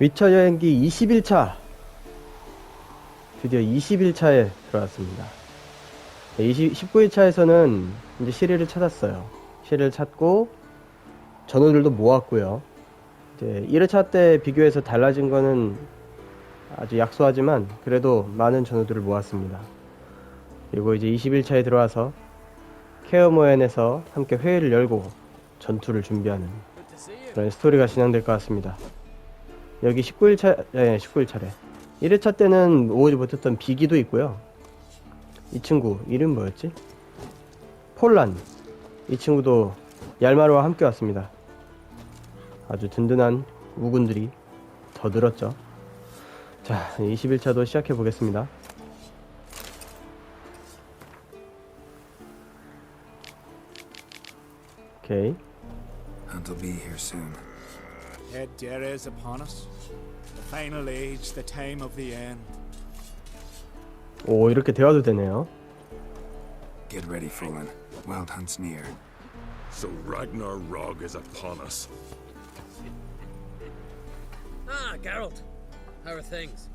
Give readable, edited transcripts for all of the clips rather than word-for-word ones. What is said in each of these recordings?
위쳐 여행기 21차 드디어 21차에 들어왔습니다. 19일차에서는 이제 시리를 찾았어요. 시리를 찾고 전우들도 모았고요. 이제 1회차 때 비교해서 달라진 거는 아주 약소하지만 그래도 많은 전우들을 모았습니다. 그리고 이제 21차에 들어와서 케어모엔에서 함께 회의를 열고 전투를 준비하는 그런 스토리가 진행될 것 같습니다. 여기 19일차, 네, 19일차래. 1회차 때는 오지 못했던 비기도 있고요. 이 친구 이름 뭐였지? 폴란. 이 친구도 얄마르와 함께 왔습니다. 아주 든든한 우군들이 더 늘었죠. 자, 21차도 시작해 보겠습니다. 오케이. Hunt'll be here soon. Head there is upon us. The final age, the time of the end. 오, 이렇게 대화도 되네요. Get ready, Fullen. Wildhunt's near. So Ragnarok is upon us. Ah, Geralt. How are things?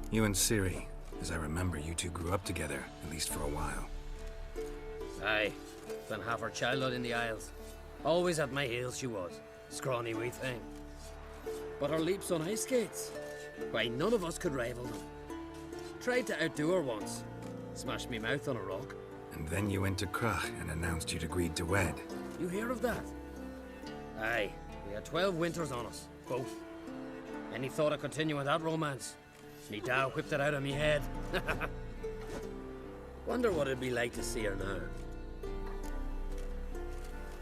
You and Ciri, as I remember, you two grew up together, at least for a while. Aye, spent half her childhood in the Isles. Always at my heels she was, scrawny wee thing. But her leaps on ice skates, why none of us could rival them. Tried to outdo her once, smashed me mouth on a rock. And then you went to Krach and announced you'd agreed to wed. You hear of that? Aye, we had 12 winters on us, both. Any thought of continuing that romance? Me dad whipped it out of me head. Wonder what it'd be like to see her now.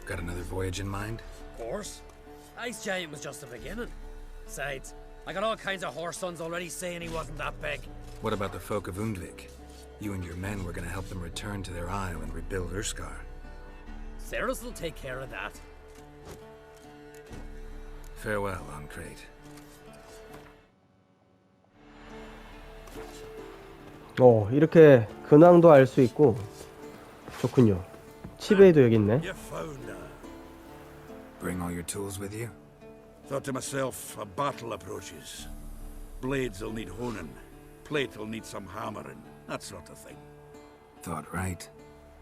Got another voyage in mind? Of course. Ice Giant was just the beginning. Besides, I got all kinds of horse sons already saying he wasn't that big. What about the folk of Undvik? You and your men were gonna help them return to their isle and rebuild Urskar. Ceres will take care of that. Farewell, Ancrate. 이렇게 근황도 알 수 있고 좋군요. 치베이도 여기 있네. You found her. Bring all your tools with you? Thought to myself, a battle approaches. Blades'll need honing, plate'll need some hammering, that sort of thing. Thought right.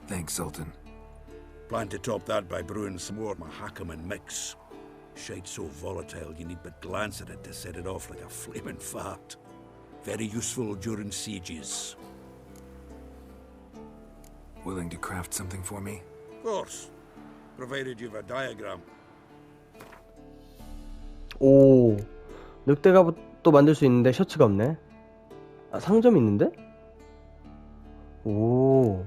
Thanks, Sultan. Plan to top that by brewing some more Mahakaman mix. Shite so volatile you need but glance at it to set it off like a flaming fart. Very useful during sieges. Willing to craft something for me? Of course, provided you've a diagram. 오, 늑대갑옷도 만들 수 있는데 셔츠가 없네. 아, 상점이 있는데? 오,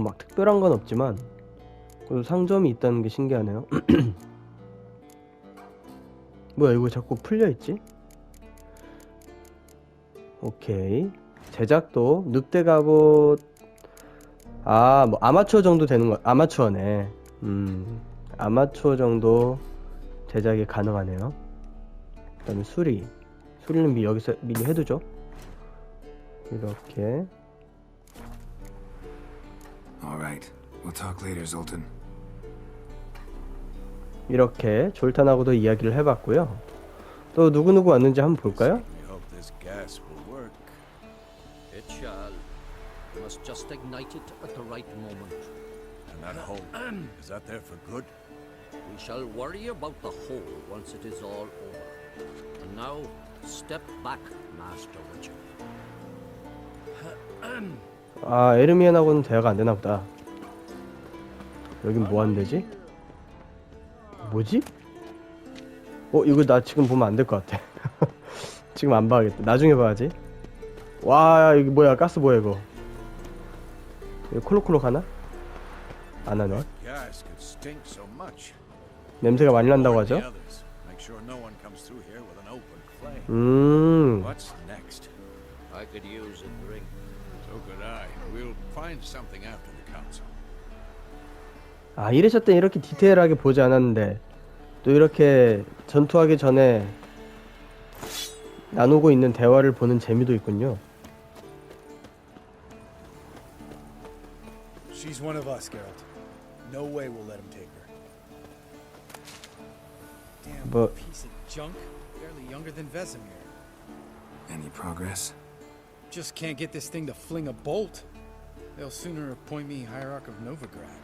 막 특별한 건 없지만 그래도 상점이 있다는 게 신기하네요. 뭐야, 이거 자꾸 풀려있지? 오케이. 제작도 늑대갑옷. 아, 뭐 아마추어 정도 되는 거. 아마추어네. 아마추어 정도 제작이 가능하네요. 그 다음에 수리는 여기서 미리 해두죠. 이렇게. Alright. We'll talk later, Zoltan. 이렇게 졸탄하고도 이야기를 해봤고요. 또 누구누구 왔는지 한번 볼까요? We hope this gas will work. It shall. You must just ignite it at the right moment. And that hole, is that there for good? We shall worry about the hole once it is all over. And now, step back, Master Richard. 아, 에르미안하고는 대화가 안 되나 보다. 여긴 뭐 하는 데지? 뭐지? 이거 나 지금 보면 안 될 것 같아. 지금 안 봐야겠다. 나중에 봐야지. 와, 이거 뭐야? 가스 뭐야 이거? 이거 콜록콜록 하나? 안 하네. Gas could stink so much. 냄새가 많이 난다고 하죠? The others. Make sure no one comes through here with an open flame. What's next? I could use a drink. So could I. We'll find something after the council. 아, 1회차 때 이렇게 디테일하게 보지 않았는데 또 이렇게 전투하기 전에 나누고 있는 대화를 보는 재미도 있군요. She's one of us, Geralt. No way we'll let him take her. Damn But- piece of junk. Barely younger than Vesemir. Any progress? Just can't get this thing to fling a bolt. They'll sooner appoint me Hierarch of Novigrad.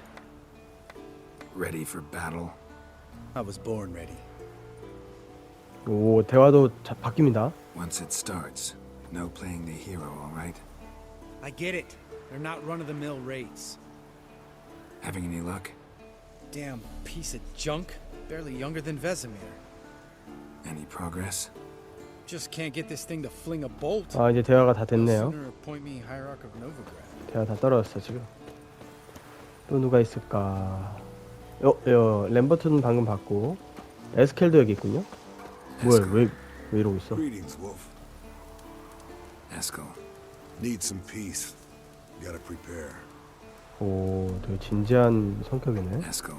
Ready for battle? I was born ready. 오, 대화도 바뀝니다. Once it starts, no playing the hero, all right? I get it. They're not run-of-the-mill raids. Having any luck? Damn piece of junk. Barely younger than Vesemir. Any progress? Just can't get this thing to fling a bolt. 아, 이제 대화가 다 They'll 됐네요. sooner appoint me Hierarch of Novigrad. 대화 다 떨어졌어 지금. 또 누가 있을까? 램버트는 방금 봤고 에스켈도 여기 있군요. 뭐야, 왜 이러고 있어? Greetings, Wolf. Eskel. Need some peace. Gotta prepare. 오, 되게 진지한 성격이네. Eskel.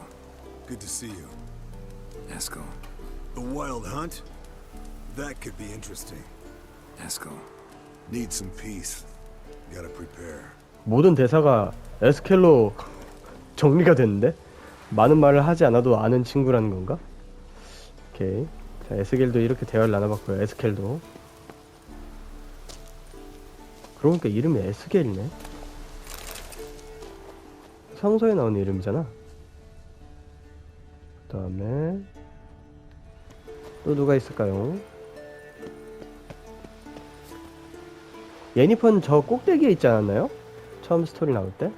Good to see you. Eskel. The wild hunt? That could be interesting. Eskel. Need some peace. Gotta prepare. 모든 대사가 에스켈로 정리가 됐는데? 많은 말을 하지 않아도 아는 친구라는 건가? 오케이. 자, 에스겔도 이렇게 대화를 나눠봤고요. 에스켈도. 그러고 보니까 이름이 에스겔이네. 성서에 나오는 이름이잖아. 그 다음에 또 누가 있을까요? 예니퍼는 저 꼭대기에 있지 않았나요? 처음 스토리 나올 때?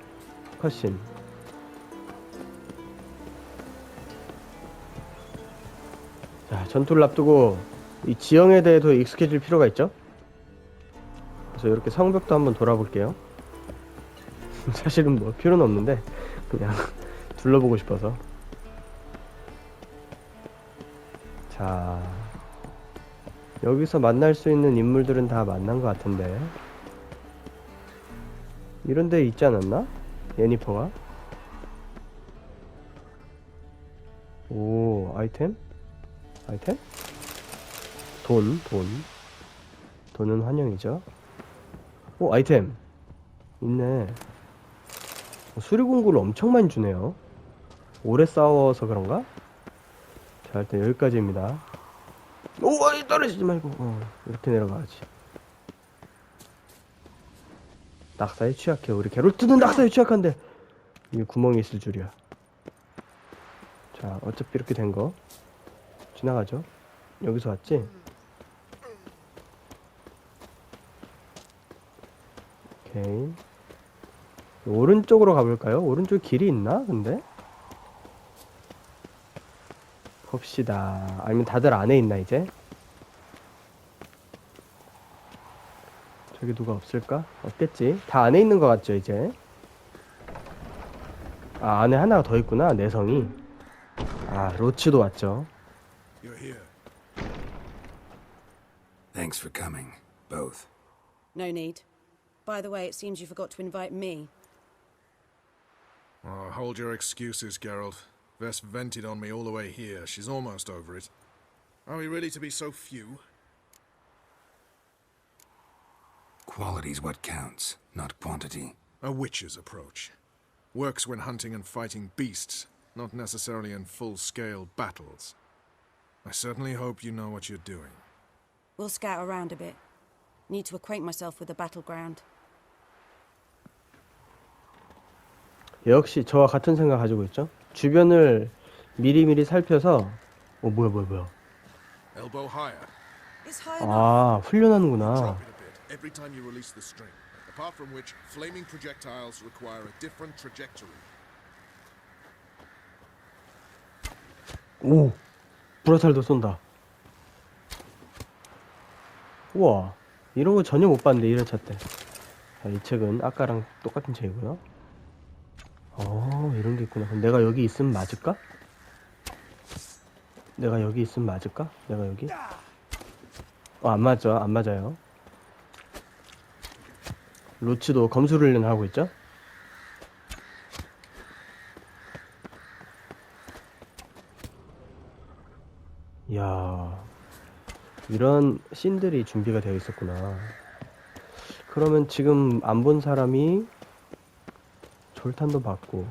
컷신. 자, 전투를 앞두고 이 지형에 대해서 익숙해질 필요가 있죠? 그래서 이렇게 성벽도 한번 돌아볼게요. 사실은 뭐 필요는 없는데 그냥 둘러보고 싶어서. 자, 여기서 만날 수 있는 인물들은 다 만난 것 같은데 이런 데 있지 않았나? 예니퍼가? 오, 아이템? 아이템? 돈은 환영이죠. 오, 아이템 있네. 수리공구를 엄청 많이 주네요. 오래 싸워서 그런가? 자, 일단 여기까지입니다. 오, 떨어지지 말고. 이렇게 내려가야지. 낙사에 취약해. 우리 게롤트는 낙사에 취약한데 이게 구멍이 있을 줄이야. 자, 어차피 이렇게 된 거 지나가죠. 여기서 왔지? 오케이. 오른쪽으로 가볼까요? 오른쪽 길이 있나? 근데? 봅시다. 아니면 다들 안에 있나 이제? 저기 누가 없을까? 없겠지? 다 안에 있는 것 같죠 이제? 아, 안에 하나가 더 있구나. 내성이. 아, 로치도 왔죠. You're here. Thanks for coming, both. No need. By the way, it seems you forgot to invite me. Oh, hold your excuses, Geralt. Vess vented on me all the way here. She's almost over it. Are we really to be so few? Quality's what counts, not quantity. A witch's approach. Works when hunting and fighting beasts, not necessarily in full-scale battles. I certainly hope you know what you're doing. We'll scout around a bit. Need to acquaint myself with the battleground. 역시 저와 같은 생각 가지고 있죠. 주변을 미리미리 살펴서 뭐야. Elbow higher. It's high enough. 아, 훈련하는구나. Drop it a bit every time you release the string. Apart from which, flaming projectiles require a different trajectory. 오, 불화살도 쏜다. 우와, 이런 거 전혀 못 봤는데 1회차 때. 자, 이 책은 아까랑 똑같은 책이고요. 이런 게 있구나. 그럼 내가 여기 있으면 맞을까? 내가 여기 있으면 맞을까? 내가 여기? 안 맞아. 안 맞아요. 로치도 검술훈련 하고 있죠? 이야, 이런 씬들이 준비가 되어 있었구나. 그러면 지금 안 본 사람이 졸탄도 받고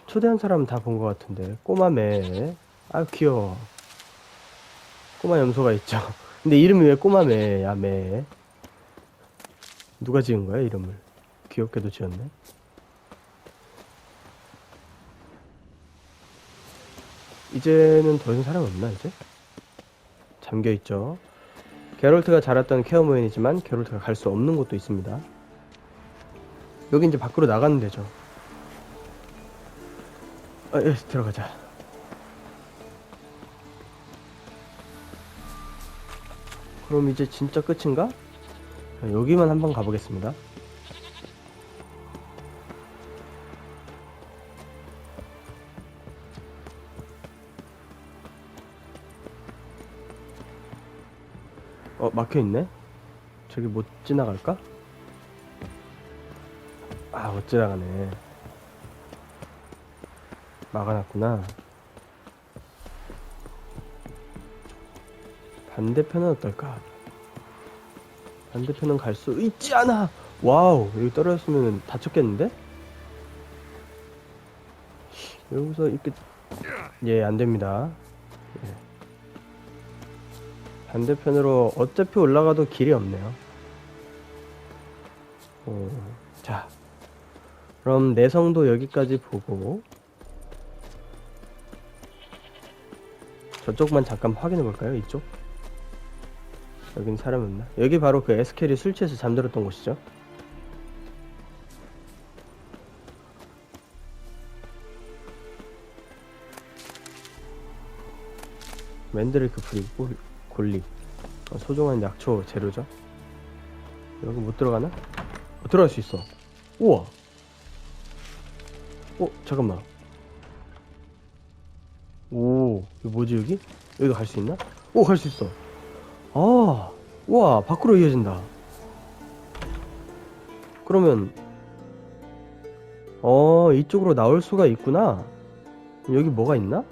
초대한 사람은 다 본 것 같은데. 꼬마 매. 아 귀여워. 꼬마 염소가 있죠. 근데 이름이 왜 꼬마 매야 매. 누가 지은 거야 이름을. 귀엽게도 지었네. 이제는 더 이상 사람 없나 이제? 잠겨있죠. 게롤트가 자랐던 케어모인이지만 게롤트가 갈 수 없는 곳도 있습니다. 여기 이제 밖으로 나가면 되죠. 예, 들어가자. 그럼 이제 진짜 끝인가? 여기만 한번 가보겠습니다. 막혀있네? 저기 못 지나갈까? 아, 못 지나가네. 막아놨구나. 반대편은 어떨까? 반대편은 갈 수 있지 않아! 와우, 여기 떨어졌으면 다쳤겠는데? 여기서 이렇게, 예, 안됩니다. 예. 반대편으로 어차피 올라가도 길이 없네요. 자, 그럼 내성도 여기까지 보고 저쪽만 잠깐 확인해 볼까요? 이쪽? 여긴 사람이 없나? 여기 바로 그 에스켈이 술 취해서 잠들었던 곳이죠. 맨드레이크 그리고 골리, 소중한 약초 재료죠. 여기 못 들어가나? 들어갈 수 있어. 우와. 잠깐만. 오, 이거 뭐지 여기? 여기 갈 수 있나? 오, 갈 수 있어. 아, 우와, 밖으로 이어진다. 그러면 이쪽으로 나올 수가 있구나. 여기 뭐가 있나?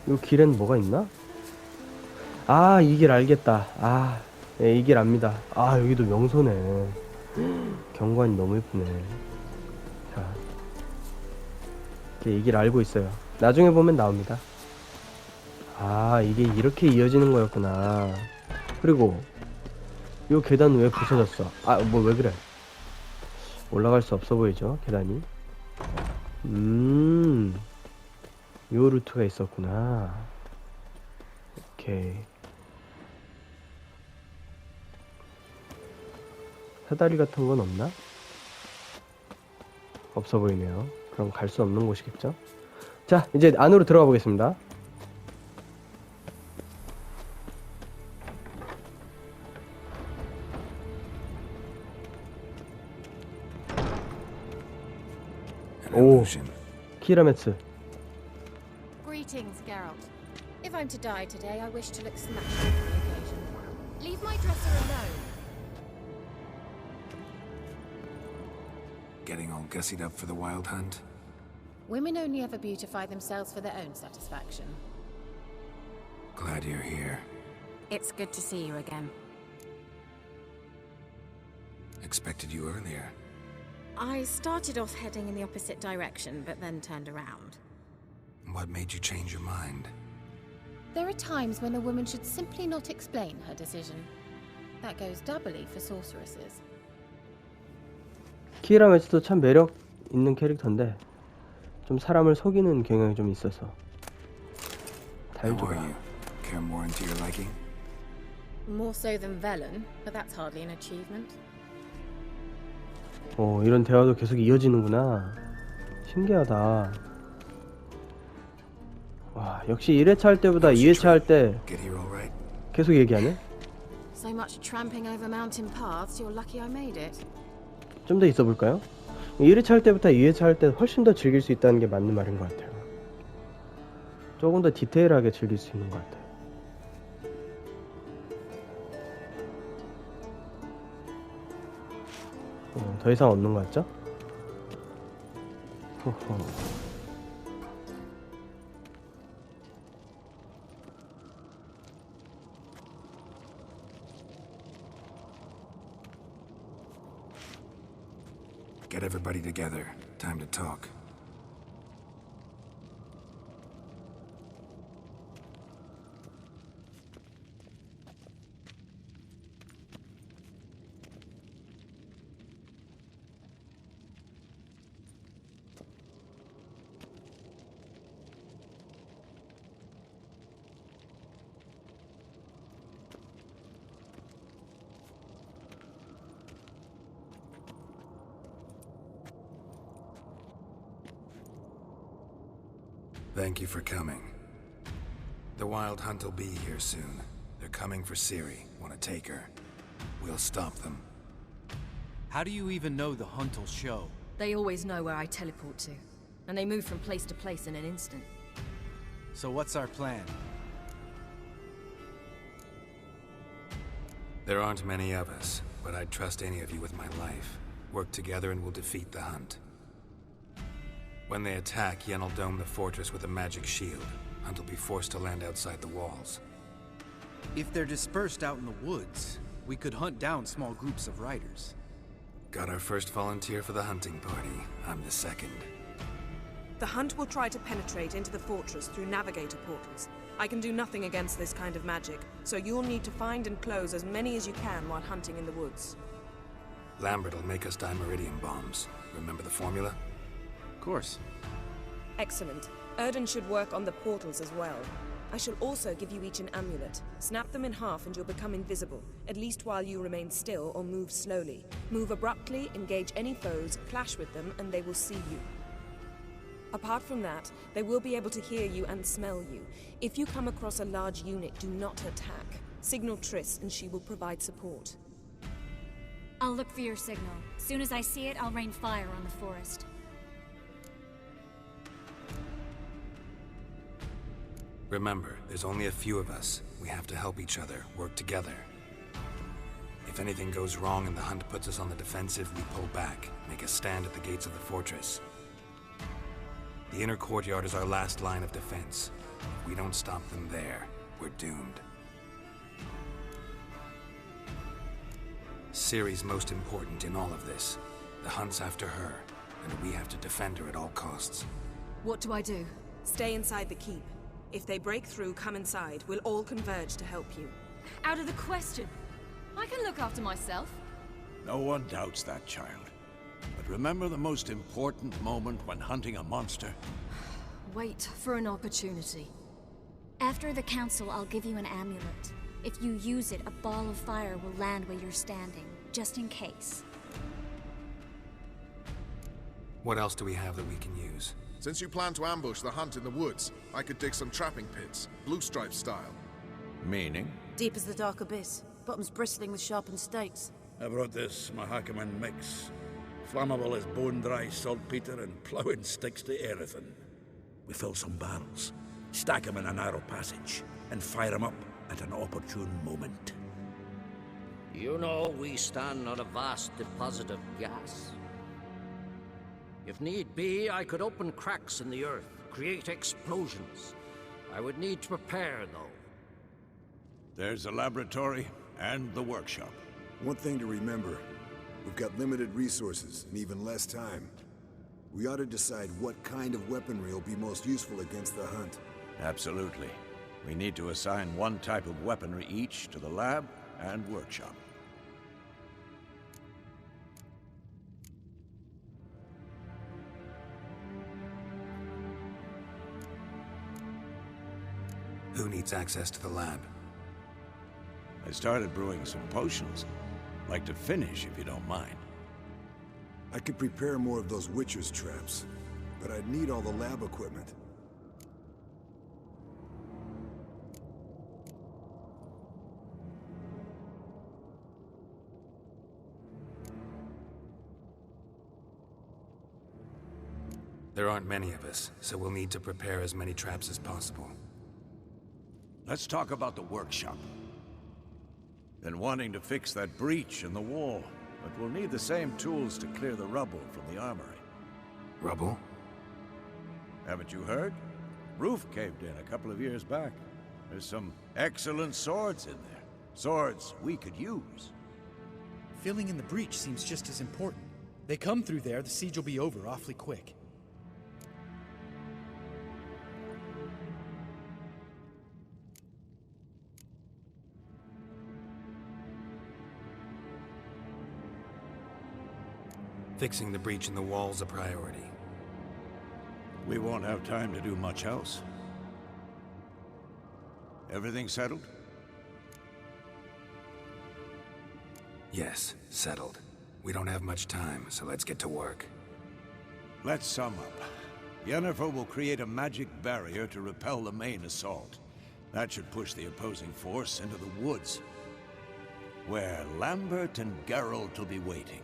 이 길엔 뭐가 있나? 아, 이 길 알겠다. 아, 네, 이 길 압니다. 아, 여기도 명소네. 경관이 너무 예쁘네. 자, 이 길 알고 있어요. 나중에 보면 나옵니다. 아, 이게 이렇게 이어지는 거였구나. 그리고 요 계단 왜 부서졌어? 아, 뭐 왜 그래? 올라갈 수 없어 보이죠, 계단이. 요 루트가 있었구나. 오케이. 사다리 같은 건 없나? 없어 보이네요. 그럼 갈 수 없는 곳이겠죠? 자, 이제 안으로 들어가 보겠습니다. 오, 키라메츠. Greetings, Geralt. If I'm to die today, I wish to look snatched for the occasion. Leave my dresser alone. Getting all gussied up for the wild hunt? Women only ever beautify themselves for their own satisfaction. Glad you're here. It's good to see you again. Expected you earlier. I started off heading in the opposite direction, but then turned around. What made you change your mind? There are times when a woman should simply not explain her decision. That goes doubly for sorceresses. 키라메츠도 참 매력 있는 캐릭터인데 좀 사람을 속이는 경향이 좀 있어서. How are you? Care more into your liking? More so than Velen, but that's hardly an achievement. 이런 대화도 계속 이어지는구나. 신기하다. 와, 역시 1회차 할 때보다 2회차 할 때 계속 얘기하네? So much tramping over mountain paths, you're lucky I made it. 좀 더 있어 볼까요? 1회차 할 때보다 2회차 할 때 훨씬 더 즐길 수 있다는 게 맞는 말인 것 같아요. 조금 더 디테일하게 즐길 수 있는 것 같아요. 더 이상 없는 것 같죠? 호호. Get everybody together. Time to talk. Thank you for coming. The Wild Hunt will be here soon. They're coming for Ciri. Want to take her? We'll stop them. How do you even know the hunt will show? They always know where I teleport to, and they move from place to place in an instant. So what's our plan? There aren't many of us, but I'd trust any of you with my life. Work together and we'll defeat the Hunt. When they attack, Yen will dome the fortress with a magic shield. Hunt will be forced to land outside the walls. If they're dispersed out in the woods, we could hunt down small groups of riders. Got our first volunteer for the hunting party. I'm the second. The Hunt will try to penetrate into the fortress through navigator portals. I can do nothing against this kind of magic, so you'll need to find and close as many as you can while hunting in the woods. Lambert will make us dimeridium bombs. Remember the formula? Of course. Excellent. Erden should work on the portals as well. I shall also give you each an amulet. Snap them in half and you'll become invisible, at least while you remain still or move slowly. Move abruptly, engage any foes, clash with them, and they will see you. Apart from that, they will be able to hear you and smell you. If you come across a large unit, do not attack. Signal Triss and she will provide support. I'll look for your signal. Soon as I see it, I'll rain fire on the forest. Remember, there's only a few of us. We have to help each other, work together. If anything goes wrong and the Hunt puts us on the defensive, we pull back, make a stand at the gates of the fortress. The inner courtyard is our last line of defense. If we don't stop them there, we're doomed. Ciri's most important in all of this. The Hunt's after her, and we have to defend her at all costs. What do I do? Stay inside the keep. If they break through, come inside. We'll all converge to help you. Out of the question. I can look after myself. No one doubts that, child. But remember the most important moment when hunting a monster? Wait for an opportunity. After the council, I'll give you an amulet. If you use it, a ball of fire will land where you're standing, just in case. What else do we have that we can use? Since you plan to ambush the Hunt in the woods, I could dig some trapping pits, blue stripe style. Meaning? Deep as the dark abyss, bottoms bristling with sharpened stakes. I brought this Mahakaman mix. Flammable as bone-dry saltpeter and ploughing sticks to anything. We fill some barrels, stack them in a narrow passage, and fire them up at an opportune moment. You know, we stand on a vast deposit of gas. If need be, I could open cracks in the earth, create explosions. I would need to prepare, though. There's a laboratory and the workshop. One thing to remember, we've got limited resources and even less time. We ought to decide what kind of weaponry will be most useful against the Hunt. Absolutely. We need to assign one type of weaponry each to the lab and workshop. Who needs access to the lab? I started brewing some potions. Like to finish, if you don't mind. I could prepare more of those Witcher's traps, but I'd need all the lab equipment. There aren't many of us, so we'll need to prepare as many traps as possible. Let's talk about the workshop. Been wanting to fix that breach in the wall, but we'll need the same tools to clear the rubble from the armory. Rubble? Haven't you heard? Roof caved in a couple of years back. There's some excellent swords in there. Swords we could use. Filling in the breach seems just as important. They come through there, the siege will be over awfully quick. Fixing the breach in the wall's a priority. We won't have time to do much else. Everything settled? Yes, settled. We don't have much time, so let's get to work. Let's sum up. Yennefer will create a magic barrier to repel the main assault. That should push the opposing force into the woods, where Lambert and Geralt will be waiting.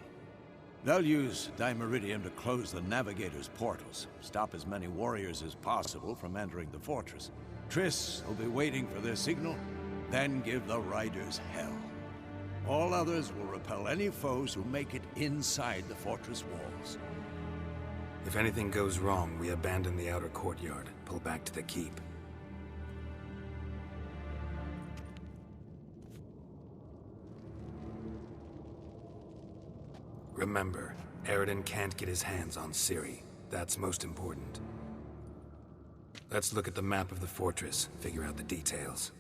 They'll use Dimeridium to close the Navigator's portals, stop as many warriors as possible from entering the fortress. Triss will be waiting for their signal, then give the riders hell. All others will repel any foes who make it inside the fortress walls. If anything goes wrong, we abandon the outer courtyard, pull back to the keep. Remember, Eridan can't get his hands on Ciri. That's most important. Let's look at the map of the fortress, figure out the details.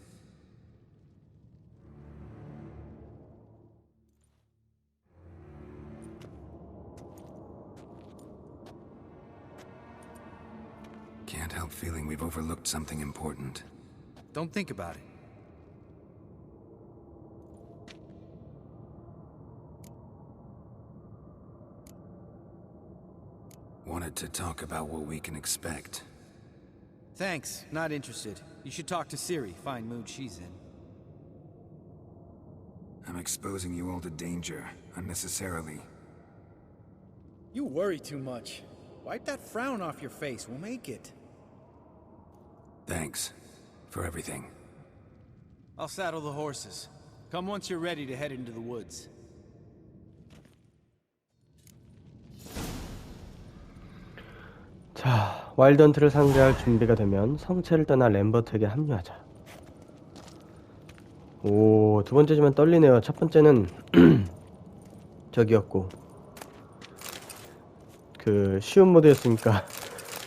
Can't help feeling we've overlooked something important. Don't think about it. Wanted to talk about what we can expect. Thanks, not interested. You should talk to Ciri, fine mood she's in. I'm exposing you all to danger, unnecessarily. You worry too much. Wipe that frown off your face, we'll make it. Thanks for everything. I'll saddle the horses. Come once you're ready to head into the woods. 자, 와일드헌트를 상대할 준비가 되면 성체를 떠나 램버트에게 합류하자. 오, 두 번째지만 떨리네요. 첫 번째는 저기였고 그 쉬운 모드였으니까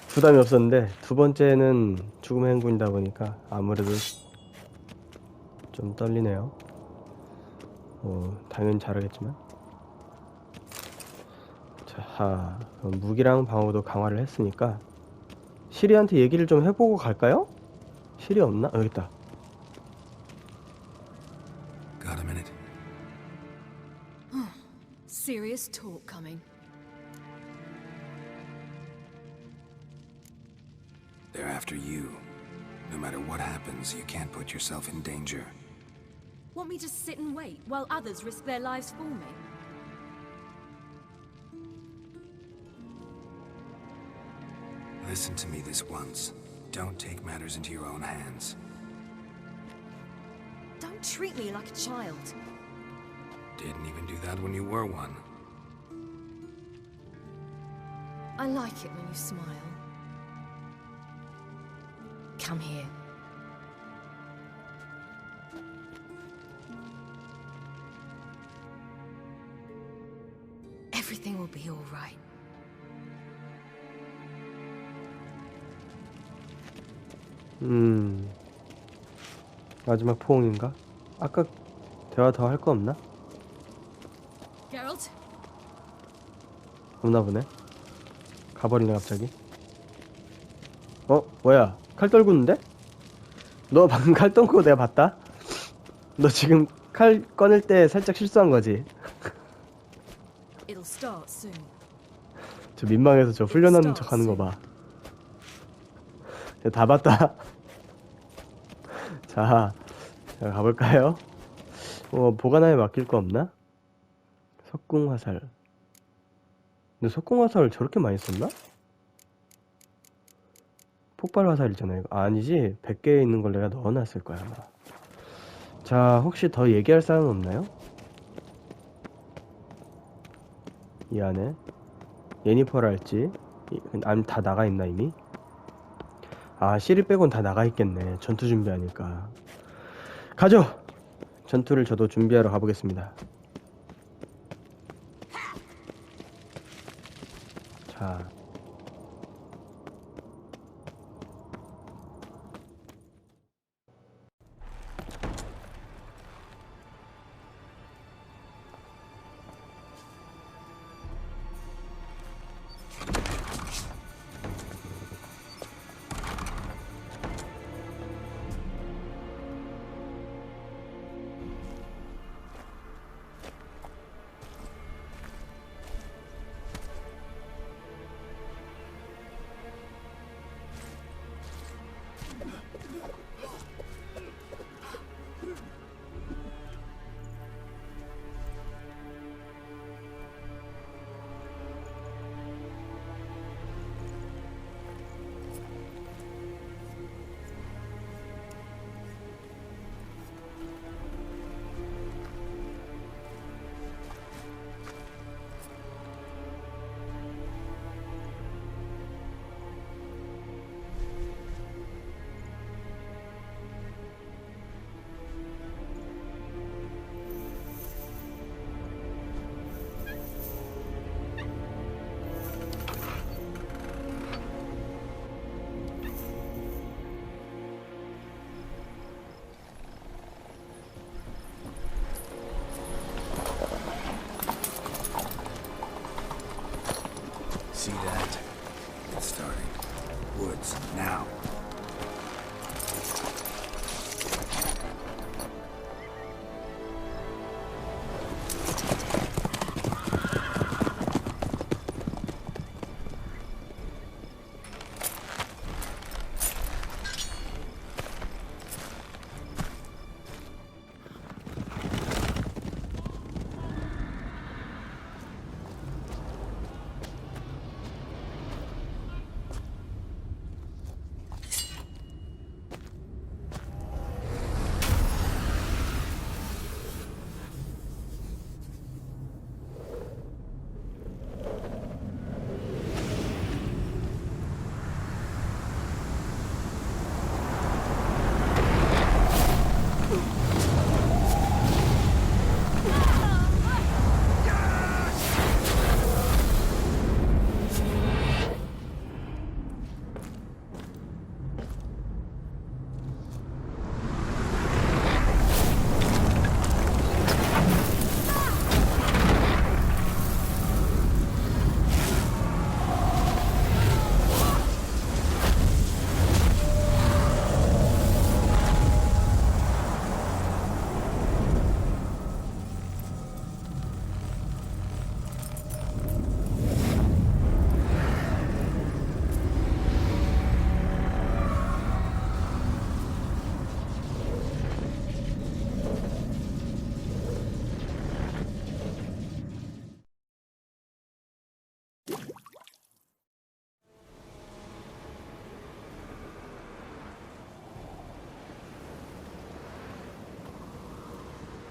부담이 없었는데 두 번째는 죽음의 행군이다 보니까 아무래도 좀 떨리네요. 당연히 잘하겠지만. 자, 무기랑 방어도 강화를 했으니까 시리한테 얘기를 좀 해보고 갈까요? 시리 없나? 여기 있다. Got a minute? Serious talk coming. They're after you. No matter what happens, you can't put yourself in danger. Want me to sit and wait while others risk their lives for me? Listen to me this once. Don't take matters into your own hands. Don't treat me like a child. Didn't even do that when you were one. I like it when you smile. Come here. Everything will be all right. 마지막 포옹인가? 아까 대화 더 할 거 없나? Geralt? 없나 보네. 가버리네 갑자기. 뭐야? 칼 떨구는데? 너 방금 칼 떨고 내가 봤다? 너 지금 칼 꺼낼 때 살짝 실수한 거지? It'll start soon. 저 민망해서 저 훈련하는 척 하는 거 봐. 다 봤다. 자, 가볼까요? 보관함에 맡길 거 없나? 석궁화살. 근데 석궁화살 저렇게 많이 썼나? 폭발화살이잖아 이거. 아니지, 100개에 있는 걸 내가 넣어놨을 거야 아마. 자, 혹시 더 얘기할 사항 없나요? 이 안에 예니퍼랄지 아니면 다 나가있나 이미? 아, 시리 빼곤 다 나가있겠네. 전투 준비하니까. 가죠! 전투를 저도 준비하러 가보겠습니다. It's starting. Woods, now.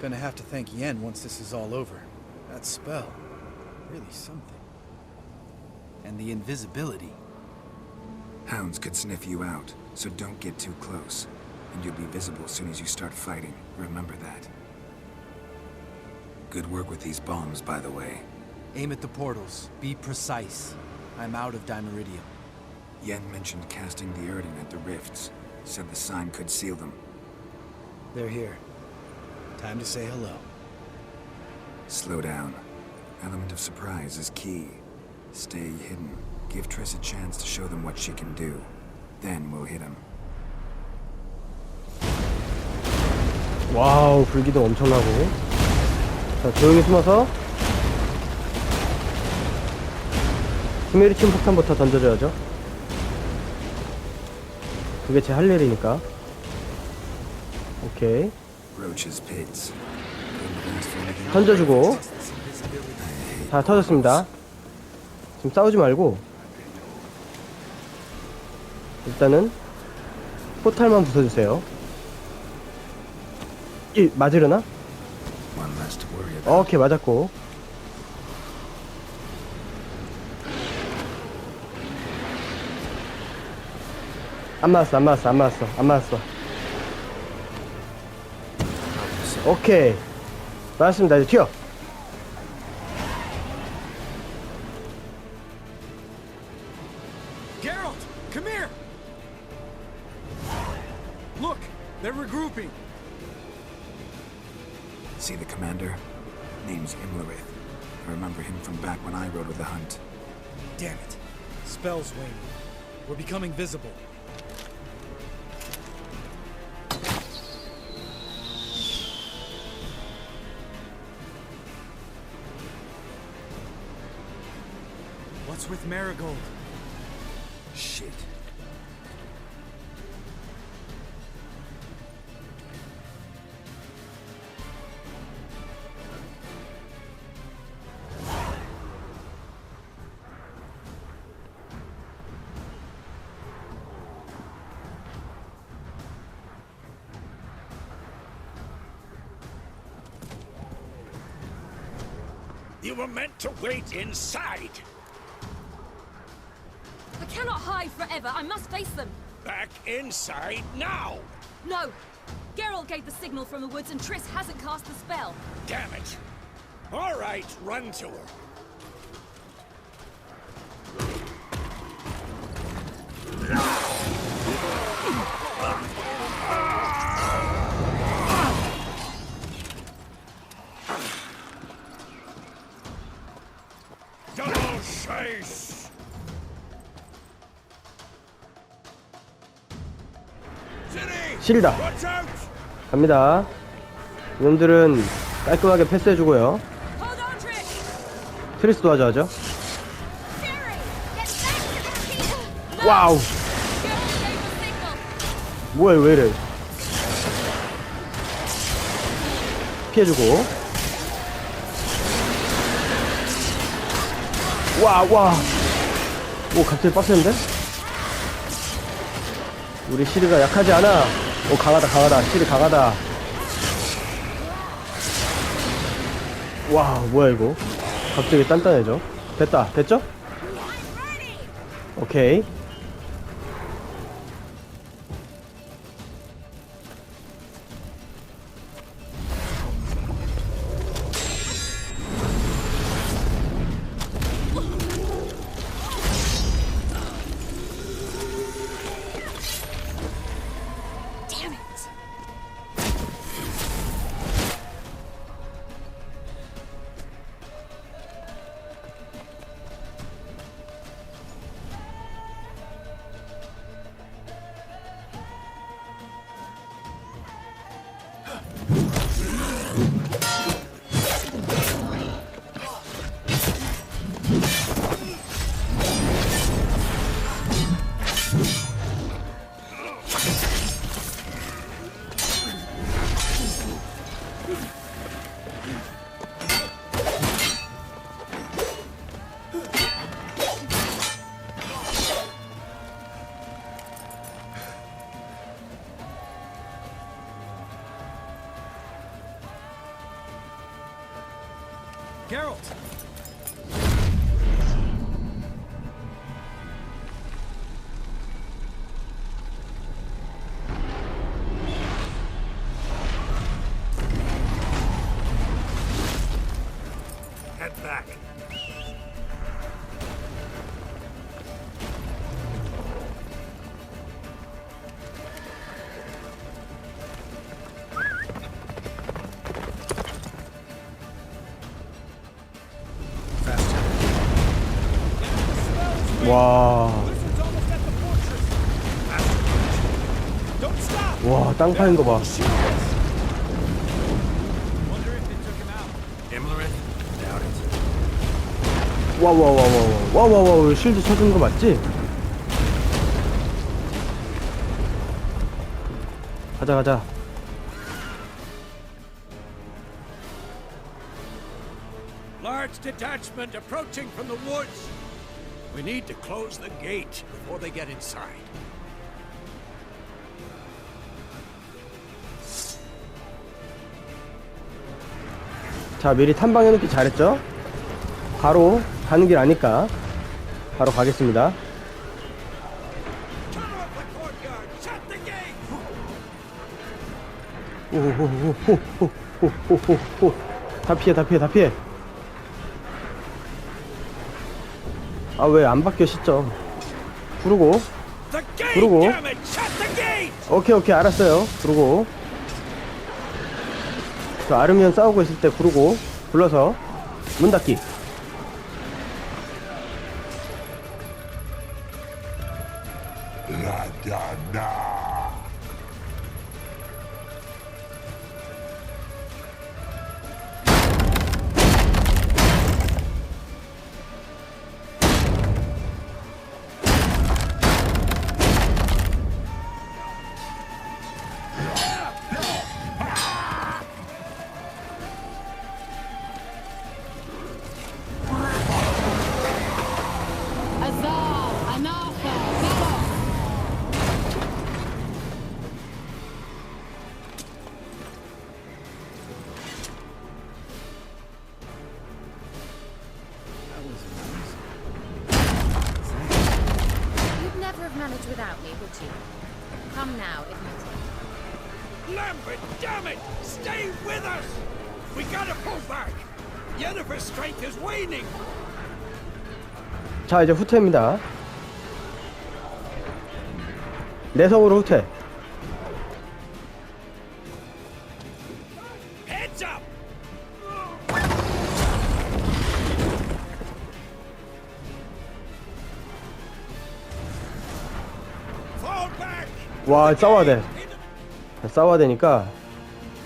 Gonna have to thank Yen once this is all over. That spell, really something. And the invisibility. Hounds could sniff you out, so don't get too close. And you'll be visible as soon as you start fighting. Remember that. Good work with these bombs, by the way. Aim at the portals. Be precise. I'm out of Dimeridium. Yen mentioned casting the Erden at the rifts. Said the sign could seal them. They're here. Time to say hello. Slow down. Element of surprise is key. Stay hidden. Give Triss a chance to show them what she can do. Then we'll hit him. 와우, 불기도 엄청나고. 자, 조용히 숨어서 히메리침 폭탄부터 던져줘야죠. 그게 제 할 일이니까. 오케이. 던져주고. 다 터졌습니다. 지금 싸우지 말고 일단은 포탈만 부숴주세요. 이 맞으려나? 오케이, 맞았고. 안 맞았어, 안 맞았어, 안 맞았어, 안 맞았어. 오케이, 맞았습니다. 이제 튀어. Geralt, come here. Look, they're regrouping. See the commander? Name's Imleris. I remember him from back when I rode with the hunt. Damn it. Spell's waning. We're becoming visible. What's with Marigold? Shit. You were meant to wait inside. I cannot hide forever. I must face them. Back inside now. No. Geralt gave the signal from the woods and Triss hasn't cast the spell. Damn it. All right, run to her. Double chase! 실이다. 갑니다. 이놈들은 깔끔하게 패스해주고요. 트리스도 하죠. 와우. 뭐야, 왜 이래. 피해주고. 와. 오, 갑자기 빡센데? 우리 시리가 약하지 않아. 오, 강하다. 시리 강하다. 와, 뭐야 이거. 갑자기 단단해져. 됐죠? 오케이. Geralt! Head back. 와, 땅 파인 거 봐. 와, 실드 쳐준 거 맞지? 가자. Large detachment approaching from the woods. We need to close the gate before they get inside. 자, 미리 탐방해놓기 잘했죠? 바로 가는 길 아니까 바로 가겠습니다. 오호호호호호호호호호. 다 피해. 아, 왜 안 바뀌어 시점. 부르고. 오케이, 알았어요. 부르고. 저 아르미언 싸우고 있을 때 부르고, 불러서 문 닫기. manage without me, would you? Come now, admit it. Lambert, damn it! Stay with us! We gotta pull back! Yennefer's strength is waning! 자, 이제 후퇴입니다. 내성으로 후퇴. Heads up! Fall back! 와, 싸워야 돼. 싸워야 되니까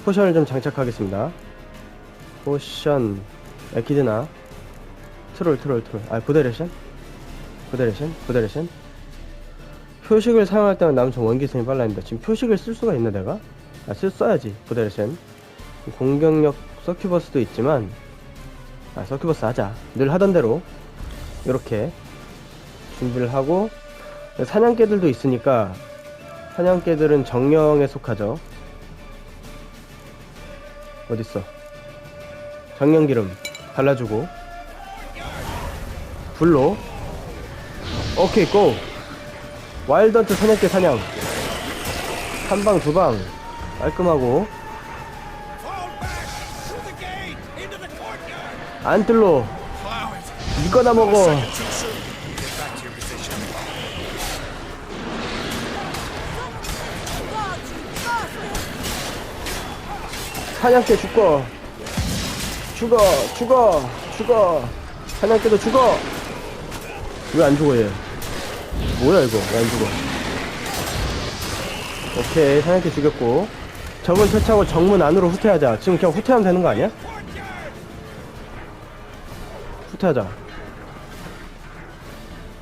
포션을 좀 장착하겠습니다. 포션 에키드나 트롤. 아, 부대레션. 표식을 사용할 때는 남은 원기순이 빨라집니다. 지금 표식을 쓸 수가 있나 내가? 아, 써야지. 부대레션. 공격력 서큐버스도 있지만, 아, 서큐버스 하자. 늘 하던 대로 이렇게 준비를 하고, 사냥개들도 있으니까 사냥개들은 정령에 속하죠. 어딨어? 정령기름 발라주고, 불로. 오케이, 고! 와일드헌트 사냥개 사냥. 한 방, 두 방 깔끔하고. 안 뜰로 이거나 먹어. 사냥개 죽어. 사냥개도 죽어. 왜 안 죽어 얘? 뭐야 이거? 왜 안 죽어? 오케이, 사냥개 죽였고, 적을 처치하고 정문 안으로 후퇴하자. 지금 그냥 후퇴하면 되는 거 아니야? 후퇴하자.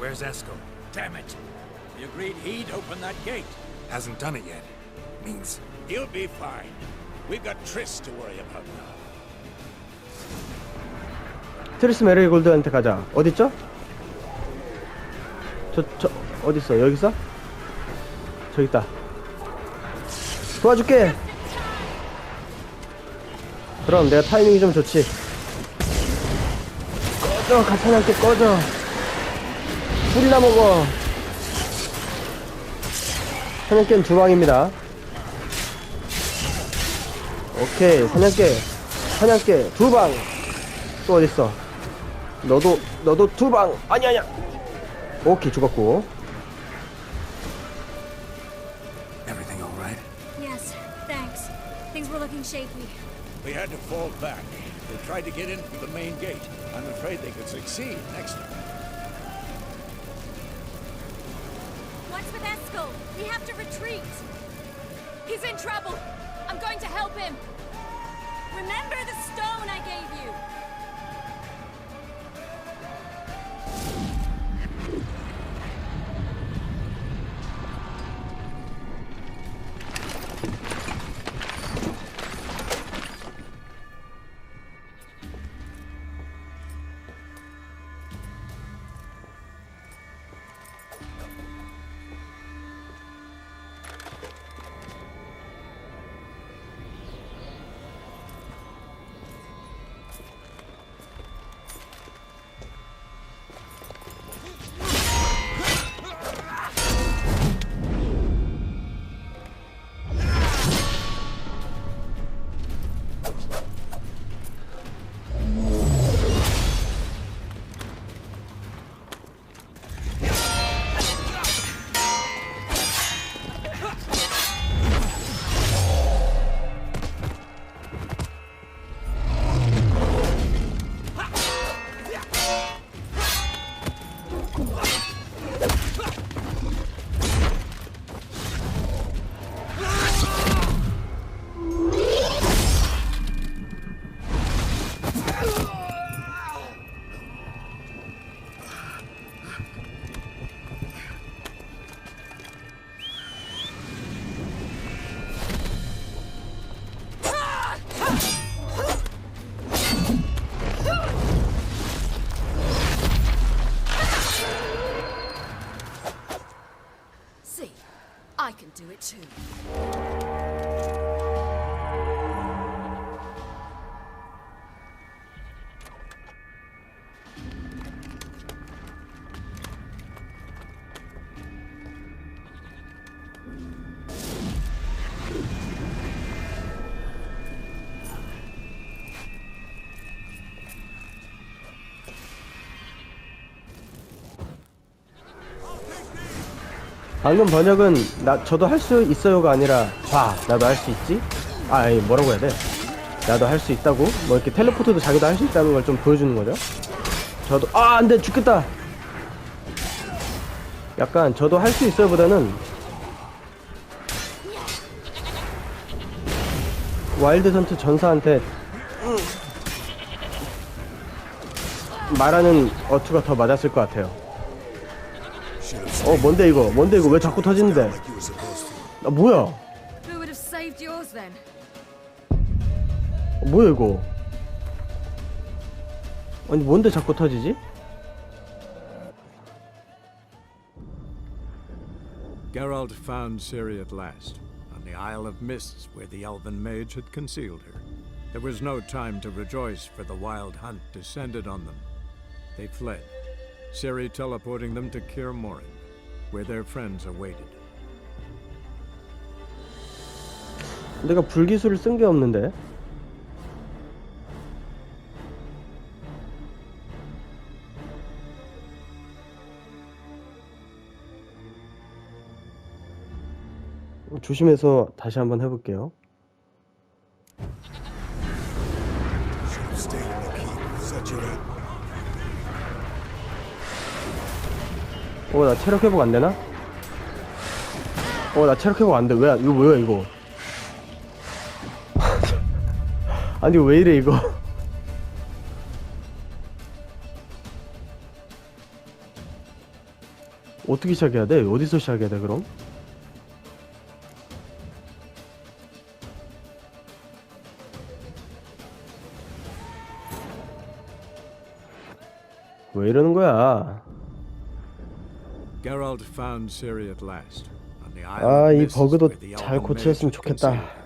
Where's Esco? Damn it! He agreed he'd open that gate. Hasn't done it yet. Means He'll be fine. We've got Triss to worry about now. 트리스 메리골드한테 가자. 어딨죠? 어딨어? 여기 있어? 저기 있다. 도와줄게. 그럼 내가 타이밍이 좀 좋지. 꺼져. 가사냥개 꺼져. 불이나 먹어. 사냥개는 두 방입니다. 오케이, 사냥개 두 방. 또 어딨어? 너도 두 방. 아니야. 오케이, 죽었고. everything all right? Yes, thanks. Things were looking shaky. We had to fall back. They tried to get in through the main gate. I'm afraid they could succeed next time. What's with Eskel? We have to retreat. He's in trouble. I'm going to help him. Remember the stone I gave you? I can do it too. 방금 번역은 저도 할 수 있어요가 아니라 나도 할 수 있지? 아니 뭐라고 해야 돼? 나도 할 수 있다고? 뭐 이렇게 텔레포트도 자기도 할 수 있다는 걸 좀 보여주는 거죠. 저도 안돼 죽겠다. 약간 저도 할 수 있어요 보다는 와일드헌트 전사한테 말하는 어투가 더 맞았을 것 같아요. 뭔데 이거? 뭔데 이거? 왜 자꾸 터지는데? 아, 뭐야? Who would have saved yours then? 뭐야 이거? 아니 뭔데 자꾸 터지지? Geralt found Ciri at last, on the Isle of Mists where the elven mage had concealed her. There was no time to rejoice, for the wild hunt descended on them. They fled, Ciri teleporting them to Kaer Morhen, where their friends awaited. 내가 불기술을 쓴 게 없는데. 조심해서 다시 한번 해볼게요. 나 체력 회복 안 되나? 나 체력 회복 안 돼. 왜, 이거 뭐야, 이거? 아니, 왜 이래, 이거? 어떻게 시작해야 돼? 어디서 시작해야 돼, 그럼? 왜 이러는 거야? Geralt found Ciri at last, on the Isle of 이 Mists 버그도 where the 잘 elven 고쳤으면 mage had 좋겠다. concealed.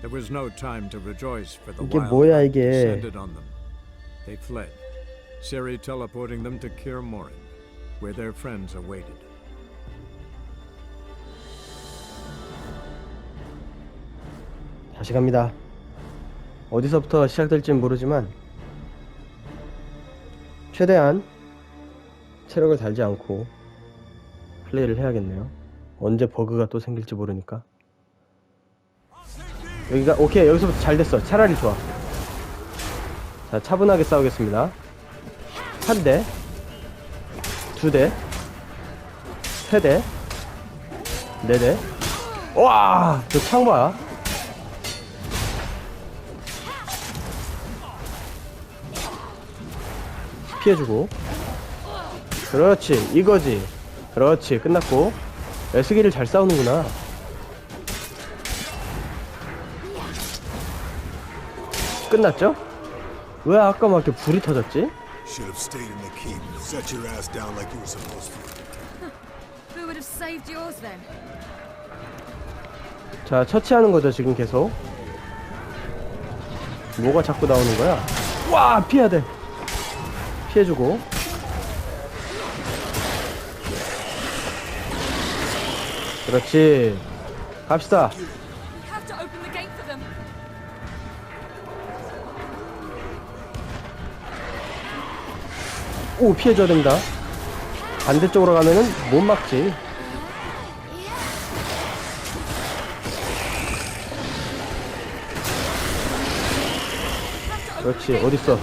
There was no time to rejoice, for the 이게 wild 뭐야, hunt 이게? descended on them. They fled, Ciri teleporting them to Kaer Morhen, where their friends awaited. 다시 갑니다. 어디서부터 시작될지는 모르지만 최대한 체력을 달지 않고 플레이를 해야겠네요. 언제 버그가 또 생길지 모르니까. 여기가 오케이. 여기서부터 잘 됐어. 차라리 좋아. 자, 차분하게 싸우겠습니다. 한 대, 두 대, 세 대, 네 대. 와, 저 창 봐. 피해주고. 그렇지, 이거지. 그렇지, 끝났고. 애쓰기를 잘 싸우는구나. 끝났죠? 왜 아까 막 이렇게 불이 터졌지? Should have stayed in the keep. Set your ass down like you were supposed to. Who would have saved yours then? 자, 처치하는 거죠, 지금 계속. 뭐가 자꾸 나오는 거야? 와, 피해야 돼. 피해주고. 그렇지. 갑시다. We have to open the gate for them. 오, 피해줘야 됩니다. 반대쪽으로 가면은 못 막지. 그렇지. 어딨어?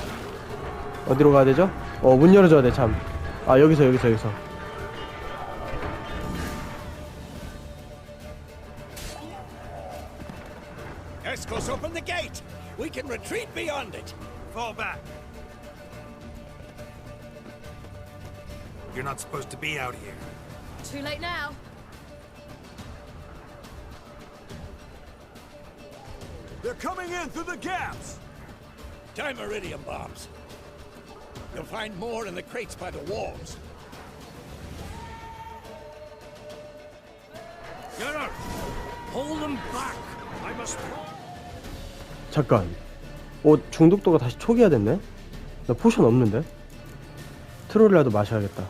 어디로 가야 되죠? 문 열어줘야 돼, 참. 아, 여기서. Escorts, open the gate! We can retreat beyond it! Fall back. You're not supposed to be out here. Too late now. They're coming in through the gaps! Dimeridium bombs. You'll find more in the crates by the walls. Geralt! Hold them back! I must... 잠깐. 중독도가 다시 초기화 됐네? 나 포션 없는데? 트롤이라도 마셔야겠다.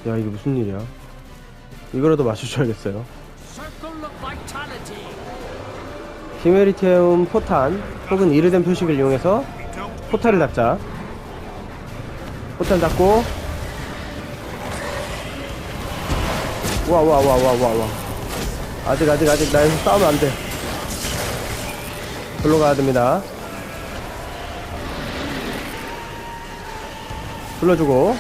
야, 이게 무슨 일이야? 이거라도 마셔줘야겠어요. 히메리테움 포탄 혹은 이르덴 표식을 이용해서 포탄을 닫자. 포탄 닫고. 와. 아직 나 여기서 싸우면 안 돼. 글로 가야 됩니다. 불러주고.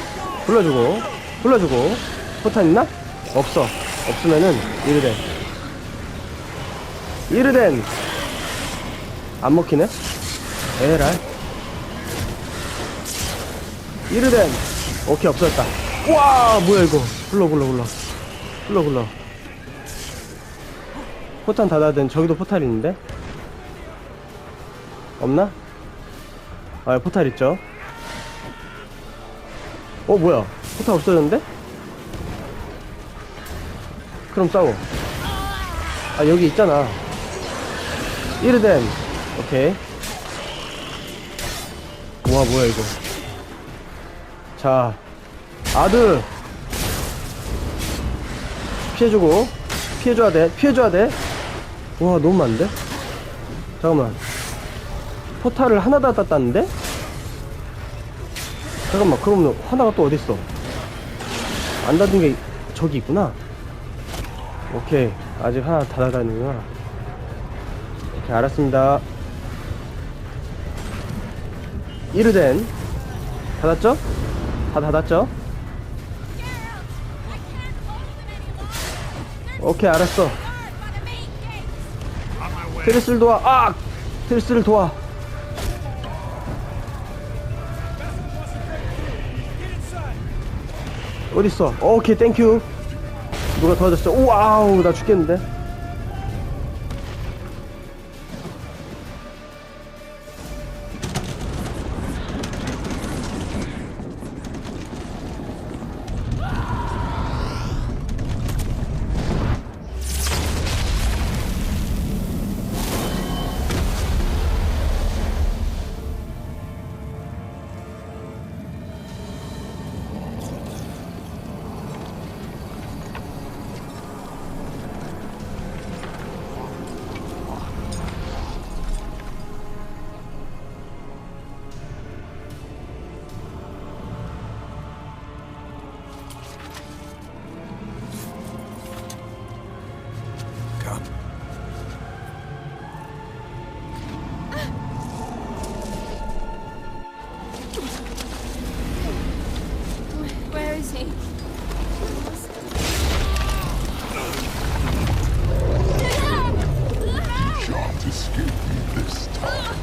포탄 있나? 없어. 없으면은 이르덴. 이르덴. 안 먹히네? 에라이. 이르덴. 오케이, 없어졌다. 우와, 뭐야 이거. 굴러. 포탄 닫아야 저기도 포탈 있는데? 없나? 아, 포탈 있죠. 뭐야, 포탈 없어졌는데? 그럼 싸워. 아, 여기 있잖아. 이르덴. 오케이. 우와, 뭐야 이거. 자, 아드 피해줘야 돼. 우와, 너무 많은데? 잠깐만, 포탈을 하나 다 땄다는데? 잠깐만, 그러면 하나가 또 어딨어? 안 닫은 게 저기 있구나. 오케이, 아직 하나 다 닫았는구나. 오케이, 알았습니다. 이르덴 닫았죠? 다 닫았죠? 오케이, 알았어. 트리스를 도와. 아! 트리스를 도와. 어딨어? 오케이, 땡큐. 누가 도와줬어? 우와우, 나 죽겠는데? Where is he? Shan't escape me this time.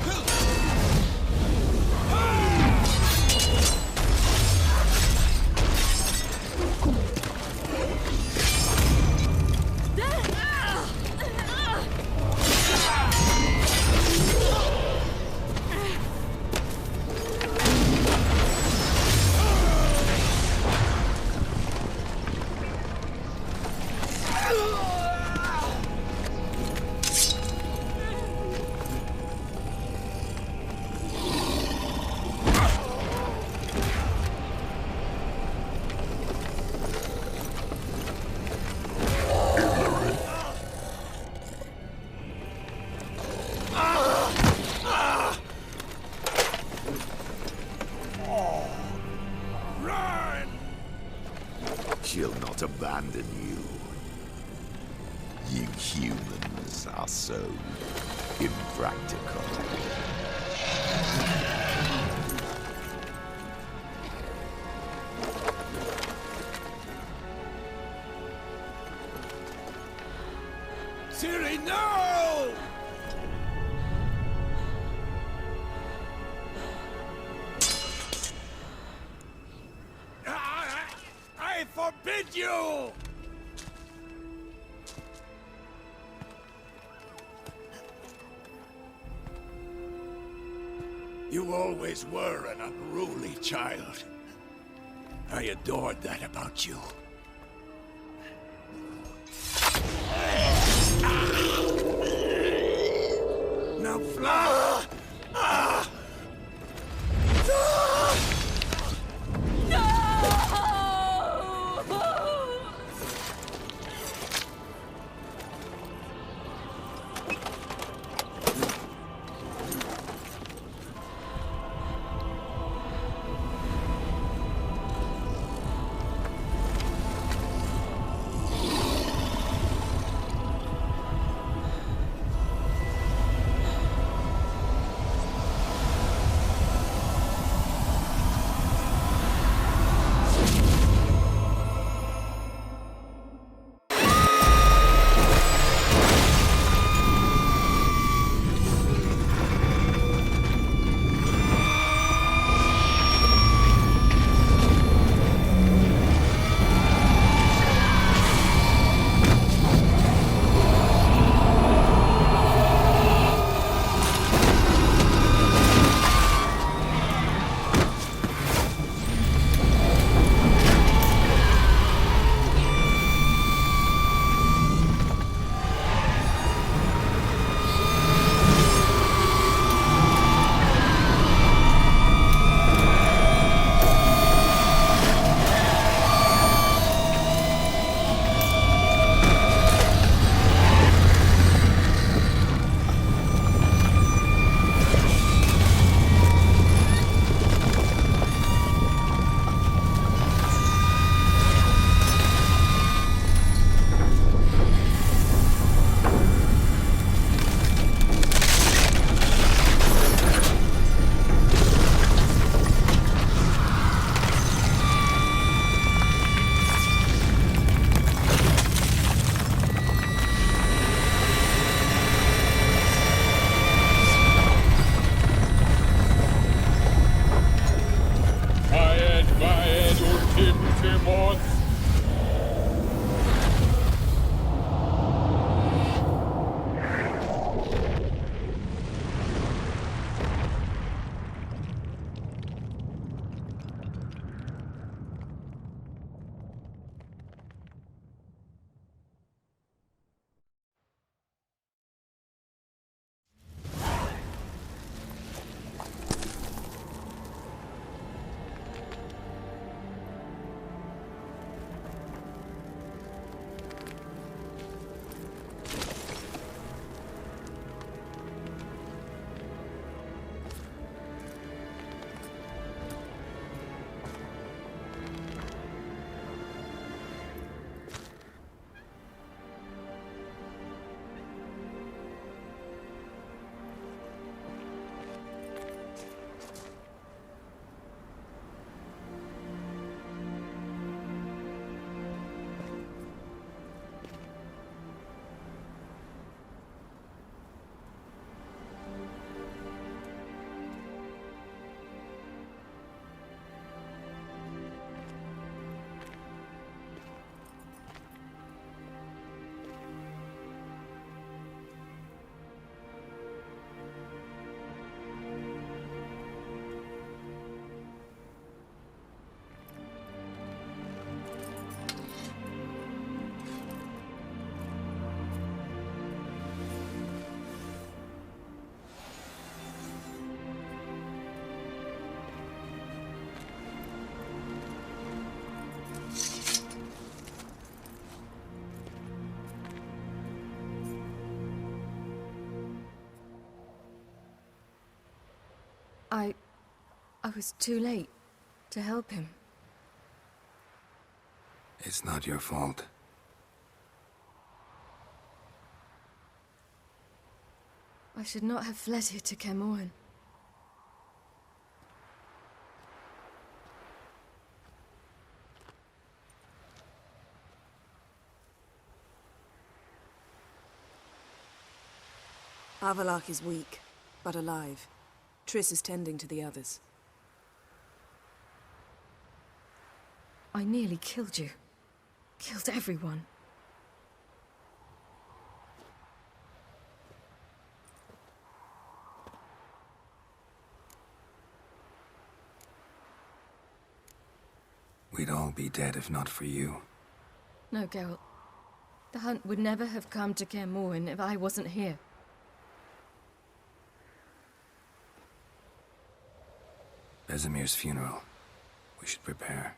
She'll not abandon you. You humans are so impractical. Siri, no! I forbid you! You always were an unruly child. I adored that about you. Now fly! I was too late to help him. It's not your fault. I should not have fled here to Caermorhen. Avalak is weak, but alive. Triss is tending to the others. I nearly killed you. Killed everyone. We'd all be dead if not for you. No, Geralt. The hunt would never have come to Caermorhen if I wasn't here. Besemir's funeral. We should prepare.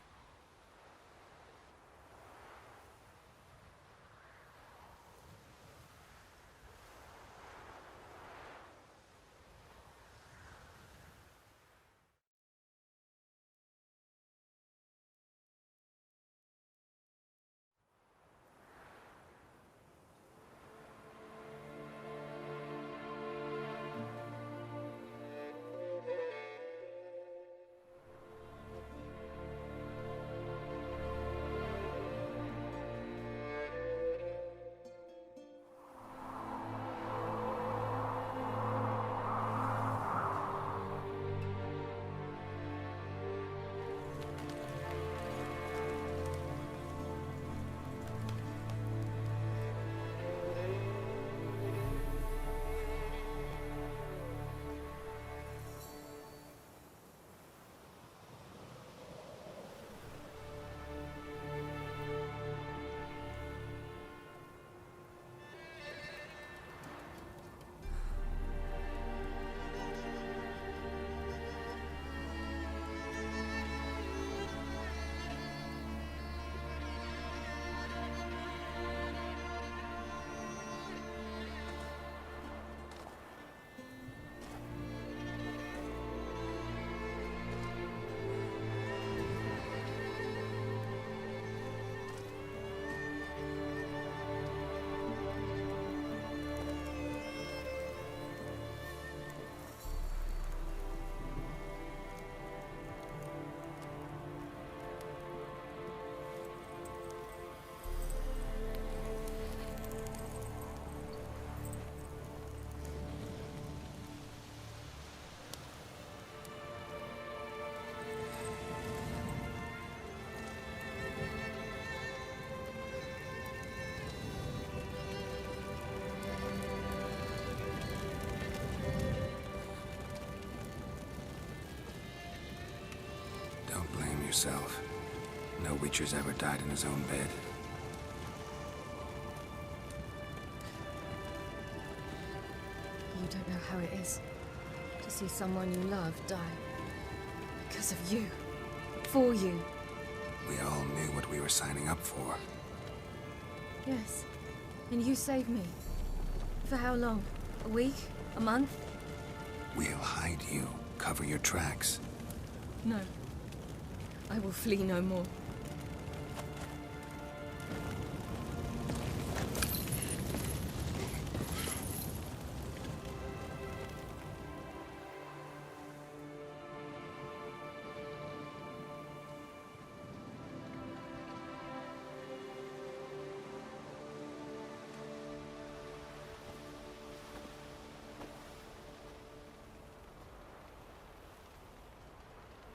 Yourself. No Witcher's ever died in his own bed. You don't know how it is to see someone you love die. Because of you. For you. We all knew what we were signing up for. Yes. And you saved me. For how long? A week? A month? We'll hide you. Cover your tracks. No. I will flee no more.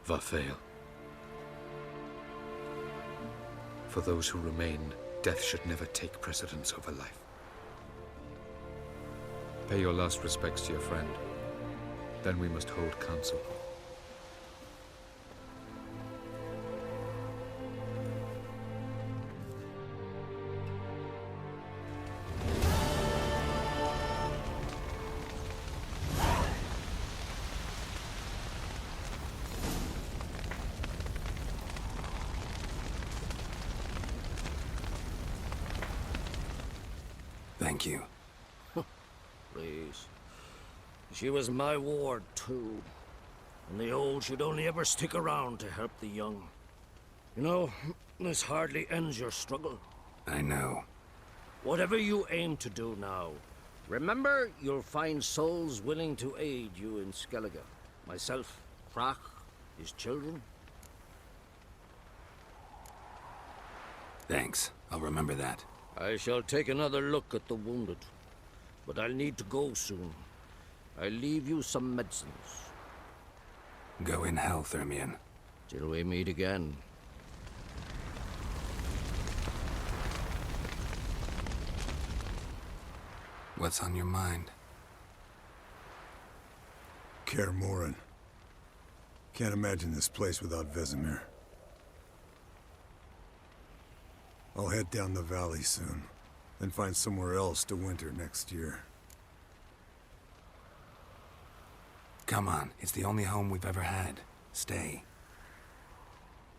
Varthael. For those who remain, death should never take precedence over life. Pay your last respects to your friend. Then we must hold council. Thank you. Please. She was my ward, too. and the old should only ever stick around to help the young. You know, this hardly ends your struggle. I know. Whatever you aim to do now, remember you'll find souls willing to aid you in Skellige. Myself, Frach, his children. Thanks. I'll remember that. I shall take another look at the wounded, but I'll need to go soon. I'll leave you some medicines. Go in hell, Thermion. Till we meet again. What's on your mind? Kaer Morhen. Can't imagine this place without Vesemir. I'll head down the valley soon, then find somewhere else to winter next year. Come on, it's the only home we've ever had. Stay.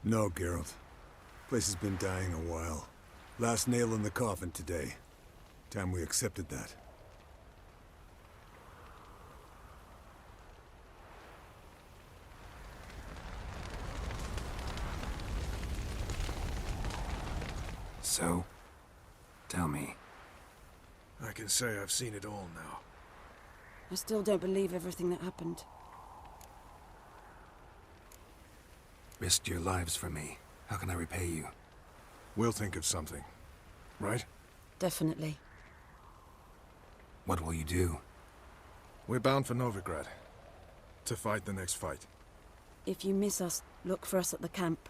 No, Geralt. Place has been dying a while. Last nail in the coffin today. Time we accepted that. So, tell me. I can say I've seen it all now. I still don't believe everything that happened. Risked your lives for me. How can I repay you? We'll think of something, right? Definitely. What will you do? We're bound for Novigrad. To fight the next fight. If you miss us, look for us at the camp.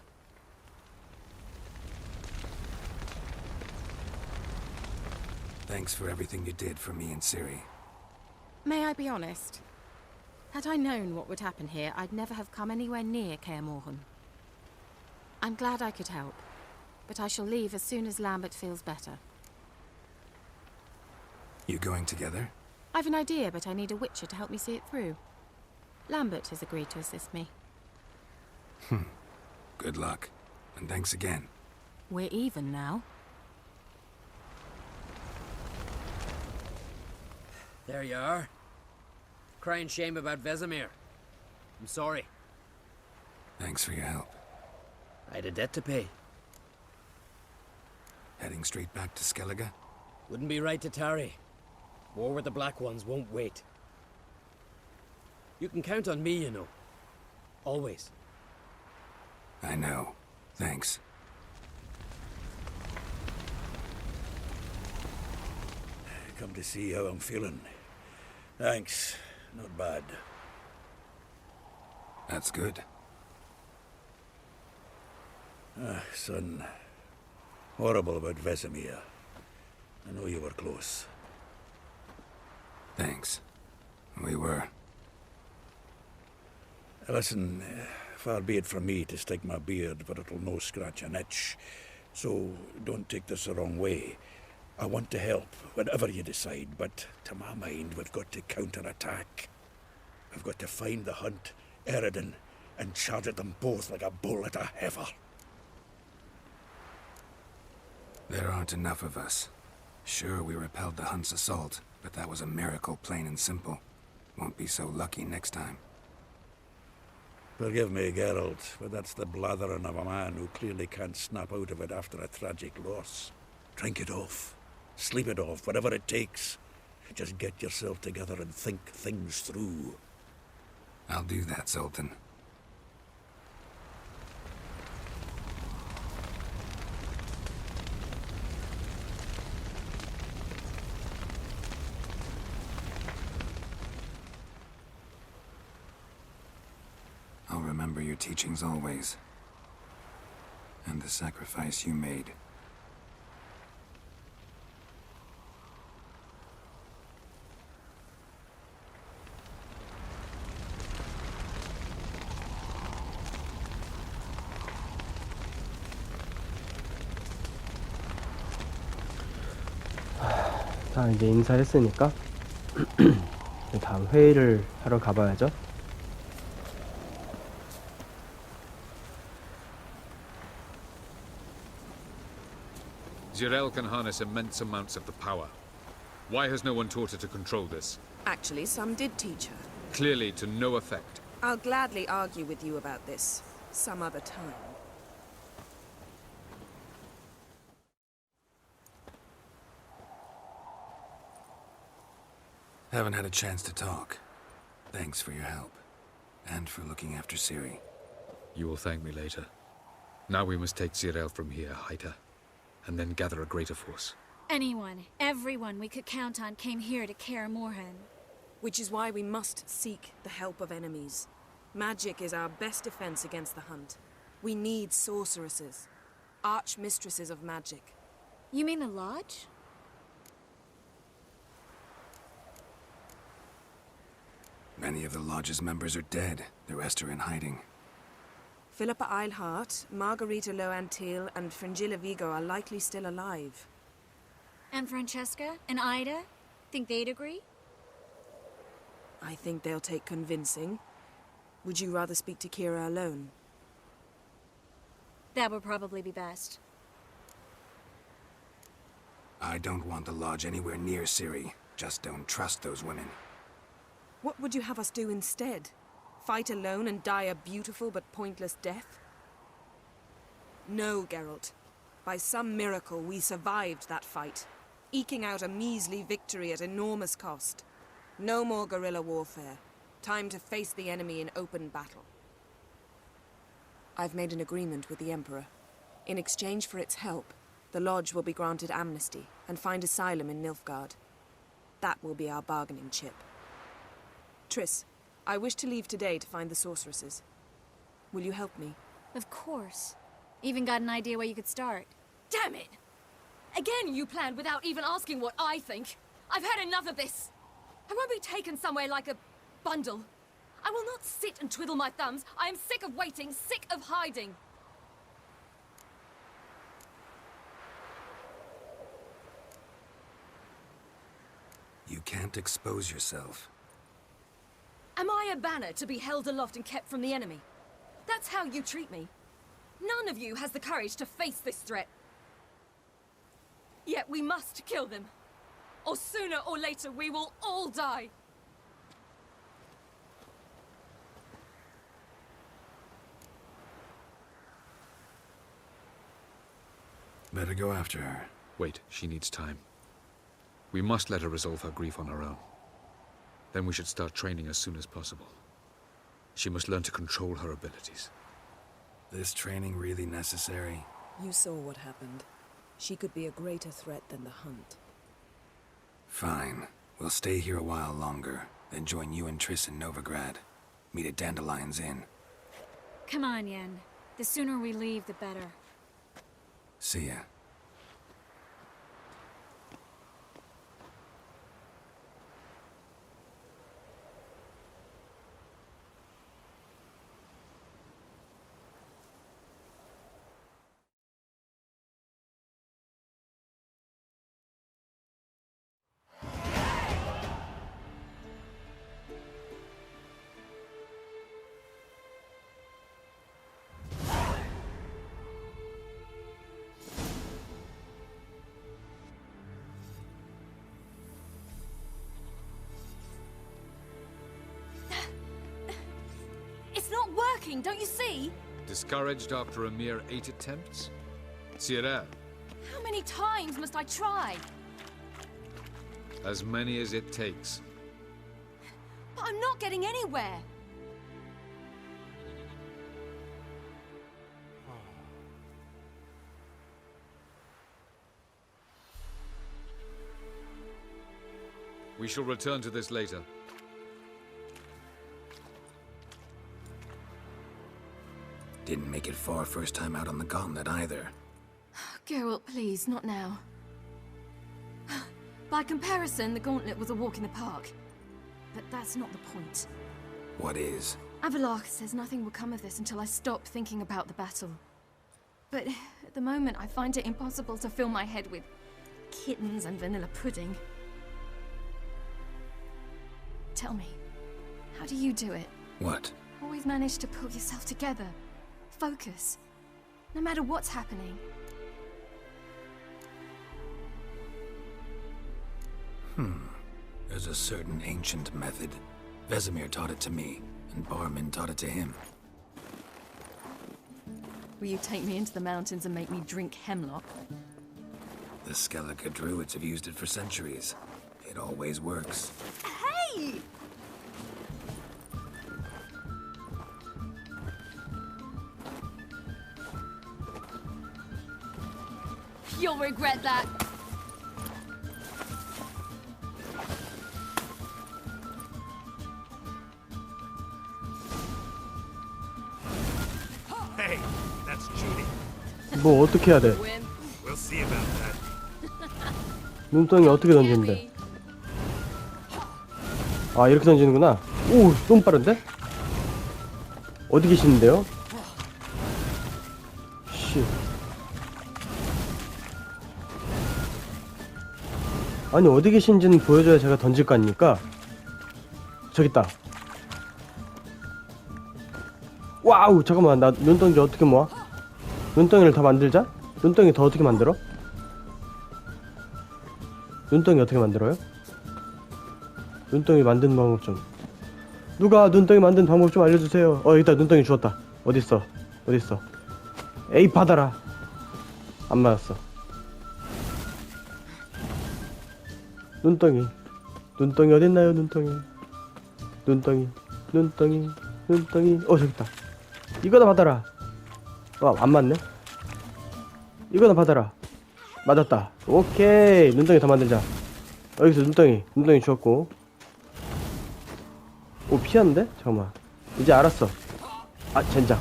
Thanks for everything you did for me and Ciri. May I be honest? Had I known what would happen here, I'd never have come anywhere near Kaer Morhen. I'm glad I could help, but I shall leave as soon as Lambert feels better. You going together? I've an idea, but I need a witcher to help me see it through. Lambert has agreed to assist me. Good luck, and thanks again. We're even now. There you are. Crying shame about Vesemir. I'm sorry. Thanks for your help. I had a debt to pay. Heading straight back to Skellige? Wouldn't be right to tarry. War with the Black Ones won't wait. You can count on me, you know. Always. I know. Thanks. Come to see how I'm feeling. Thanks. Not bad. That's good. Son. Horrible about Vesemir. I know you were close. Thanks. We were. Listen, far be it from me to stick my beard, but it'll no scratch an itch. So don't take this the wrong way. I want to help, whatever you decide, but to my mind, we've got to counterattack. We've got to find the Hunt, Eredin, and charge at them both like a bull at a heifer. There aren't enough of us. Sure, we repelled the Hunt's assault, but that was a miracle, plain and simple. Won't be so lucky next time. Forgive me, Geralt, but that's the blathering of a man who clearly can't snap out of it after a tragic loss. Drink it off. Sleep it off, whatever it takes. Just get yourself together and think things through. I'll do that, Sultan. I'll remember your teachings always. And the sacrifice you made. 다 이제 인사했으니까 다음 회의를 하러 가봐야죠. Jirel can harness immense amounts of the power. Why has no one taught her to control this? Actually, some did teach her. Clearly to no effect. I'll gladly argue with you about this some other time. Haven't had a chance to talk. Thanks for your help. And for looking after Ciri. You will thank me later. Now we must take Cyril from here, Haida, and then gather a greater force. Anyone, everyone we could count on came here to Kaer Morhen. Which is why we must seek the help of enemies. Magic is our best defense against the Hunt. We need sorceresses. Archmistresses of magic. You mean the Lodge? Many of the Lodge's members are dead. The rest are in hiding. Philippa Eilhart, Margarita Loantil, and Fringilla Vigo are likely still alive. And Francesca? And Ida? Think they'd agree? I think they'll take convincing. Would you rather speak to Kira alone? That would probably be best. I don't want the Lodge anywhere near Ciri. Just don't trust those women. What would you have us do instead? Fight alone and die a beautiful but pointless death? No, Geralt. By some miracle, we survived that fight, eking out a measly victory at enormous cost. No more guerrilla warfare. Time to face the enemy in open battle. I've made an agreement with the Emperor. In exchange for its help, the Lodge will be granted amnesty and find asylum in Nilfgaard. That will be our bargaining chip. Triss, I wish to leave today to find the sorceresses. Will you help me? Of course. Even got an idea where you could start. Damn it! Again you planned without even asking what I think. I've had enough of this. I won't be taken somewhere like a bundle. I will not sit and twiddle my thumbs. I am sick of waiting, sick of hiding. You can't expose yourself. Am I a banner to be held aloft and kept from the enemy? That's how you treat me. None of you has the courage to face this threat. Yet we must kill them. Or sooner or later we will all die. Better go after her. Wait, she needs time. We must let her resolve her grief on her own. Then we should start training as soon as possible. She must learn to control her abilities. This training really necessary? You saw what happened. She could be a greater threat than the Hunt. Fine. We'll stay here a while longer, then join you and Triss in Novigrad. Meet at Dandelion's Inn. Come on, Yen. The sooner we leave, the better. See ya. Don't you see? Discouraged after a mere 8 attempts? Cyril, How many times must I try? as many as it takes. But I'm not getting anywhere. We shall return to this later. Didn't make it far first time out on the gauntlet either. Geralt, please, not now. By comparison, the gauntlet was a walk in the park. But that's not the point. What is? Avalok says nothing will come of this until I stop thinking about the battle. But at the moment, I find it impossible to fill my head with kittens and vanilla pudding. Tell me, how do you do it? What? Always manage to pull yourself together. Focus. No matter what's happening. There's a certain ancient method. Vesemir taught it to me, and Barman taught it to him. Will you take me into the mountains and make me drink hemlock? The Skellige druids have used it for centuries. It always works. Hey! You'll regret that. Hey, that's cheating. 뭐 어떻게 해야 돼? We'll see about that. 눈덩이 어떻게 던지는데? 아, 이렇게 던지는구나. 오, 너무 빠른데? 어디 계시는데요? 씨. 아니, 어디 계신지는 보여줘야 제가 던질 거 아닙니까? 저기 있다. 와우, 잠깐만. 나 눈덩이 어떻게 모아? 눈덩이를 다 만들자? 눈덩이 더 어떻게 만들어? 눈덩이 어떻게 만들어요? 눈덩이 만드는 방법 좀. 누가 눈덩이 만드는 방법 좀 알려주세요. 여기다 눈덩이 주웠다. 어딨어? 어딨어? 에이, 받아라. 안 맞았어. 눈덩이. 눈덩이 어딨나요, 눈덩이? 눈덩이. 눈덩이. 눈덩이. 저기 있다. 이거나 받아라. 안 맞네? 이거나 받아라. 맞았다. 오케이. 눈덩이 더 만들자. 여기서 눈덩이 주웠고. 오, 피하는데? 잠깐만. 이제 알았어. 아, 젠장.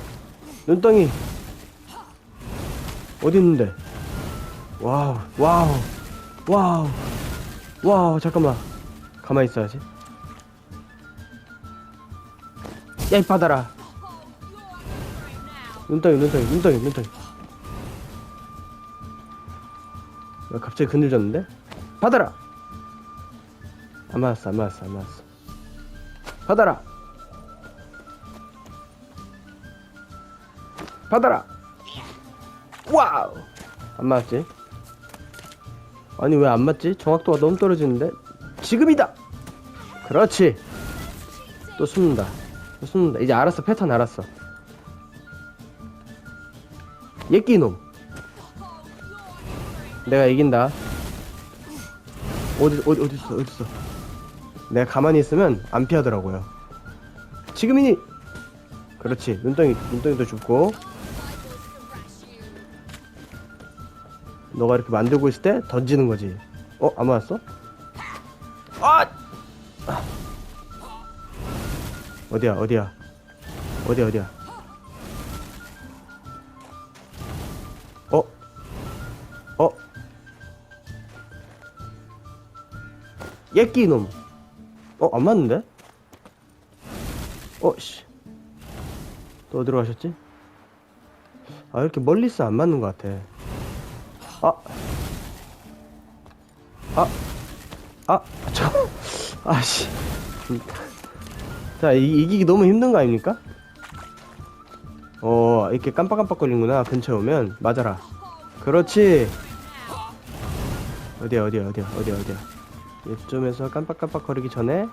눈덩이 어디 있는데? 와우, 와우, 와우, 와우. 잠깐만. 가만히 있어야지. 야, 이 받아라. 눈덩이. 야, 갑자기 그늘졌는데? 받아라! 안 맞았어. 받아라! 받아라! 와우! 안 맞았지? 아니, 왜 안 맞지? 정확도가 너무 떨어지는데? 지금이다! 그렇지! 또 숨는다. 이제 알았어. 패턴 알았어. 예끼놈. 내가 이긴다. 어딨어. 내가 가만히 있으면 안 피하더라고요. 지금이니. 그렇지. 눈덩이도 줍고. 너가 이렇게 만들고 있을 때 던지는 거지. 안 맞았어? 아! 어디야? 예끼 놈. 안 맞는데? 씨. 또 어디로 가셨지? 이렇게 멀리 있어 안 맞는 것 같아. 아씨. 자, 이기기 너무 힘든 거 아닙니까? 이렇게 깜빡깜빡거리는구나. 근처에 오면 맞아라. 그렇지. 어디야. 이쯤에서 깜빡깜빡거리기 전에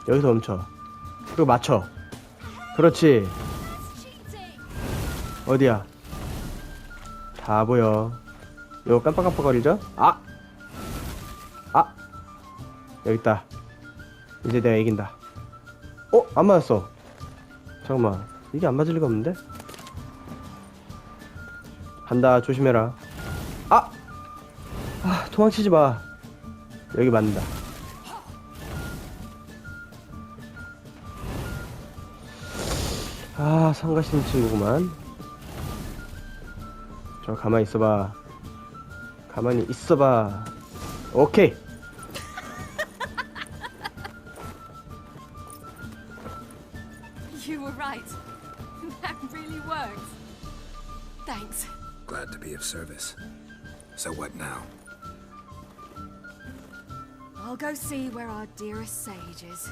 여기서 멈춰. 그리고 맞춰. 그렇지. 어디야? 다 보여. 이거 깜빡깜빡거리죠? 여기 있다. 이제 내가 이긴다. 안 맞았어. 잠깐만. 이게 안 맞을 리가 없는데? 간다. 조심해라. 도망치지 마. 여기 맞는다. 성가신 친구구만. 저 가만히 있어봐. 오케이. You were right. That really worked. Thanks. Glad to be of service. So what now? I'll go see where our dearest sage is.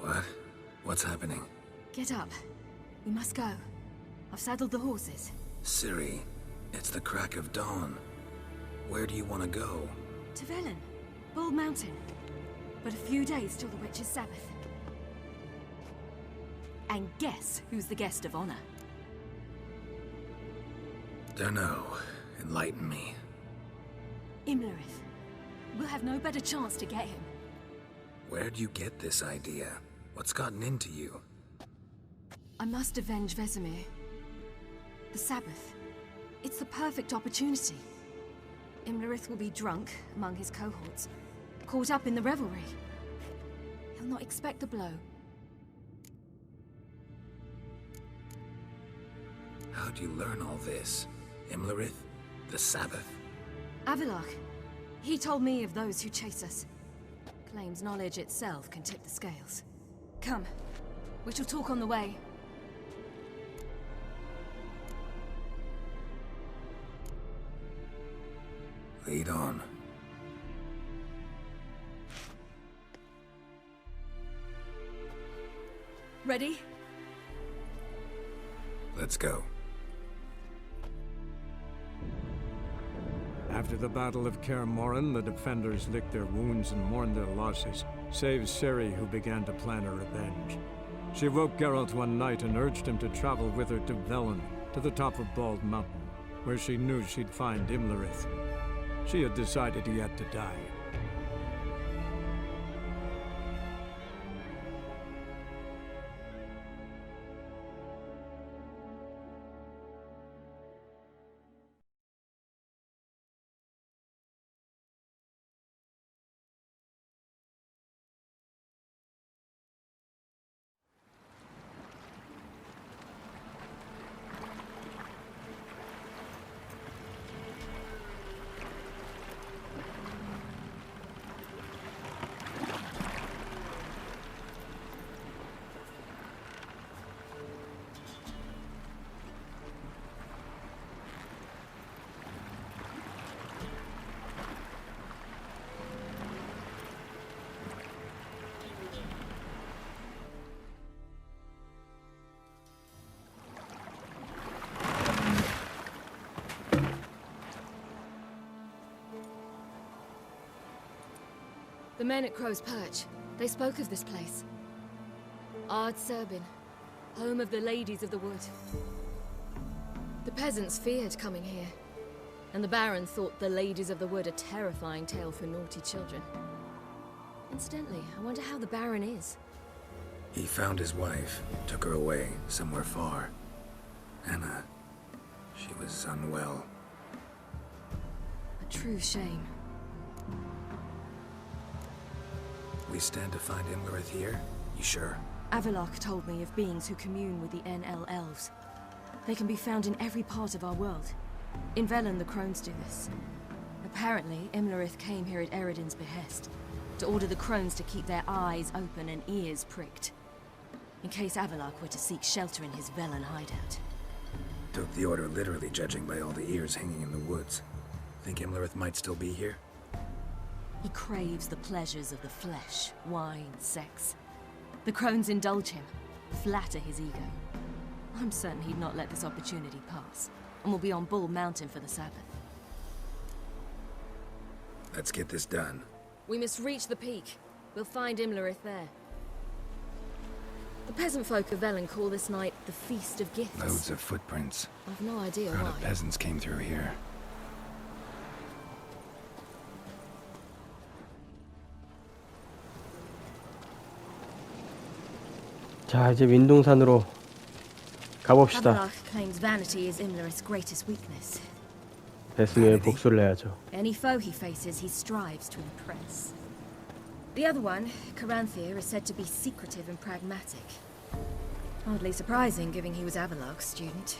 What? What's happening? Get up. We must go. I've saddled the horses. Ciri, it's the crack of dawn. Where do you want to go? To Velen. Bald Mountain. But a few days till the Witch's Sabbath. And guess who's the guest of honor? Dunno. Enlighten me. Imlerith. We'll have no better chance to get him. Where'd you get this idea? What's gotten into you? I must avenge Vesemir. The Sabbath. It's the perfect opportunity. Imlerith will be drunk among his cohorts, caught up in the revelry. He'll not expect the blow. How'd you learn all this? Imlerith? The Sabbath? Avilach. He told me of those who chase us. Claims knowledge itself can tip the scales. Come. We shall talk on the way. Lead on. Ready? Let's go. After the Battle of Kaer Morhen, the defenders licked their wounds and mourned their losses, save Ciri, who began to plan her revenge. She woke Geralt one night and urged him to travel with her to Velen, to the top of Bald Mountain, where she knew she'd find Imlerith. She had decided he had to die. The men at Crow's Perch, they spoke of this place. Ard Serbin, home of the Ladies of the Wood. The peasants feared coming here, and the Baron thought the Ladies of the Wood a terrifying tale for naughty children. Incidentally, I wonder how the Baron is. He found his wife, took her away, somewhere far. Anna, she was unwell. A true shame. We stand to find Imlerith here? You sure? Avilach told me of beings who commune with the NL elves. They can be found in every part of our world. In Velen, the crones do this. Apparently, Imlerith came here at Eredin's behest, to order the crones to keep their eyes open and ears pricked, in case Avilach were to seek shelter in his Velen hideout. Took the order literally, judging by all the ears hanging in the woods. Think Imlerith might still be here? He craves the pleasures of the flesh, wine, sex. The crones indulge him, flatter his ego. I'm certain he'd not let this opportunity pass, and will be on Bull Mountain for the Sabbath. Let's get this done. We must reach the peak. We'll find Imlerith there. The peasant folk of Velen call this night the Feast of Gifts. Loads of footprints. I've no idea Crowd why. of peasants came through here. 자, 이제 민둥산으로 가봅시다. Avilach claims vanity is Imlerith's greatest weakness. 베스미어의 복수를 해야죠. Any foe he faces, he strives to impress. The other one, Caranthir, is said to be secretive and pragmatic. Hardly surprising, given he was Avilach's student.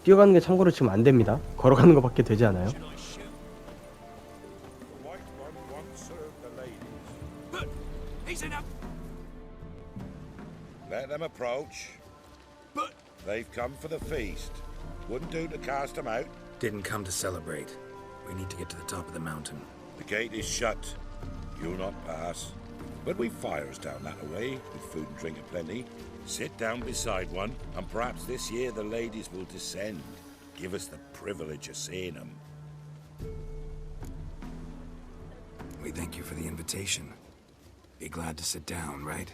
뛰어가는 게 참고로 지금 안 됩니다. 걸어가는 것밖에 되지 않아요. Let them approach. They've come for the feast. Wouldn't do to cast them out. Didn't come to celebrate. We need to get to the top of the mountain. The gate is shut. You'll not pass. But we've fires down that way, with food and drink aplenty. Sit down beside one, and perhaps this year the ladies will descend. Give us the privilege of seeing them. We thank you for the invitation. Be glad to sit down, right?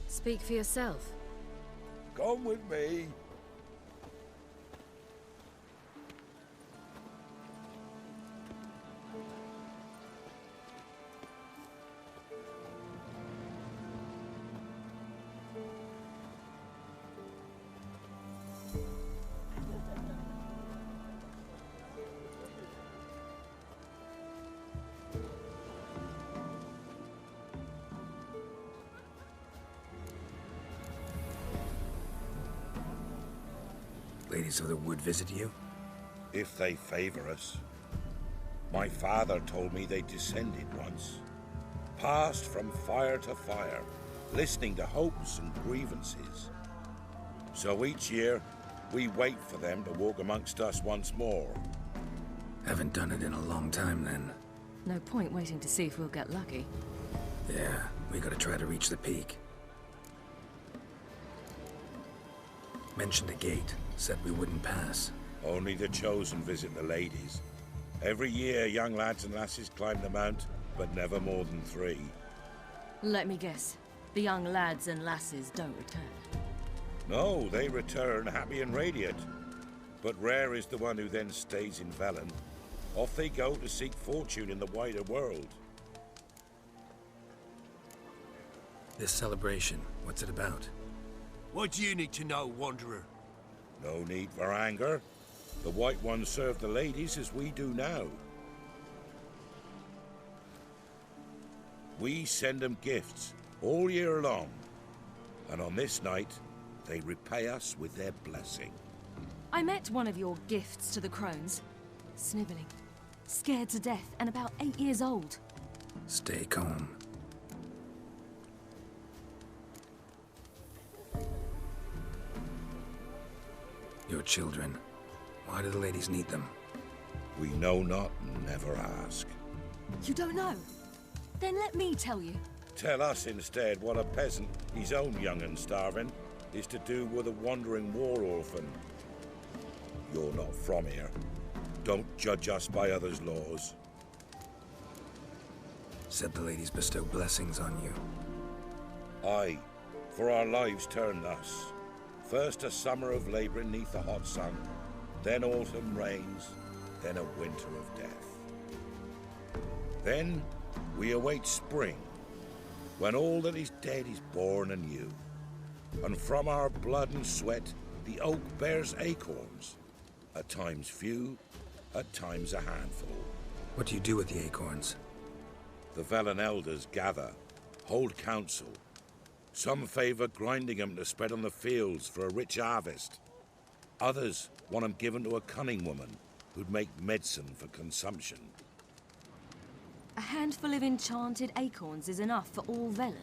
Speak for yourself. Come with me. Ladies of the wood visit you? If they favor us. My father told me they descended once. Passed from fire to fire, listening to hopes and grievances. So each year, we wait for them to walk amongst us once more. Haven't done it in a long time, then. No point waiting to see if we'll get lucky. Yeah, we gotta try to reach the peak. Mentioned a gate. Said we wouldn't pass. Only the chosen visit the ladies. Every year, young lads and lasses climb the mount, but never more than 3. Let me guess. The young lads and lasses don't return. No, they return happy and radiant. But rare is the one who then stays in Velen. Off they go to seek fortune in the wider world. This celebration, what's it about? What do you need to know, Wanderer? No need for anger. The White Ones serve the ladies as we do now. We send them gifts all year long. And on this night, they repay us with their blessing. I met one of your gifts to the crones. Snivelling. Scared to death and about 8 years old. Stay calm. Your children. Why do the ladies need them? We know not and never ask. You don't know? Then let me tell you. Tell us instead what a peasant, his own young and starving, is to do with a wandering war orphan. You're not from here. Don't judge us by others' laws. Said the ladies bestow blessings on you. Aye, for our lives turn thus. First a summer of labouring neath the hot sun, then autumn rains, then a winter of death. Then we await spring, when all that is dead is born anew. And from our blood and sweat the oak bears acorns, at times few, at times a handful. What do you do with the acorns? The Velen elders gather, hold council. Some favor grinding them to spread on the fields for a rich harvest. Others want them given to a cunning woman who'd make medicine for consumption. A handful of enchanted acorns is enough for all Velen.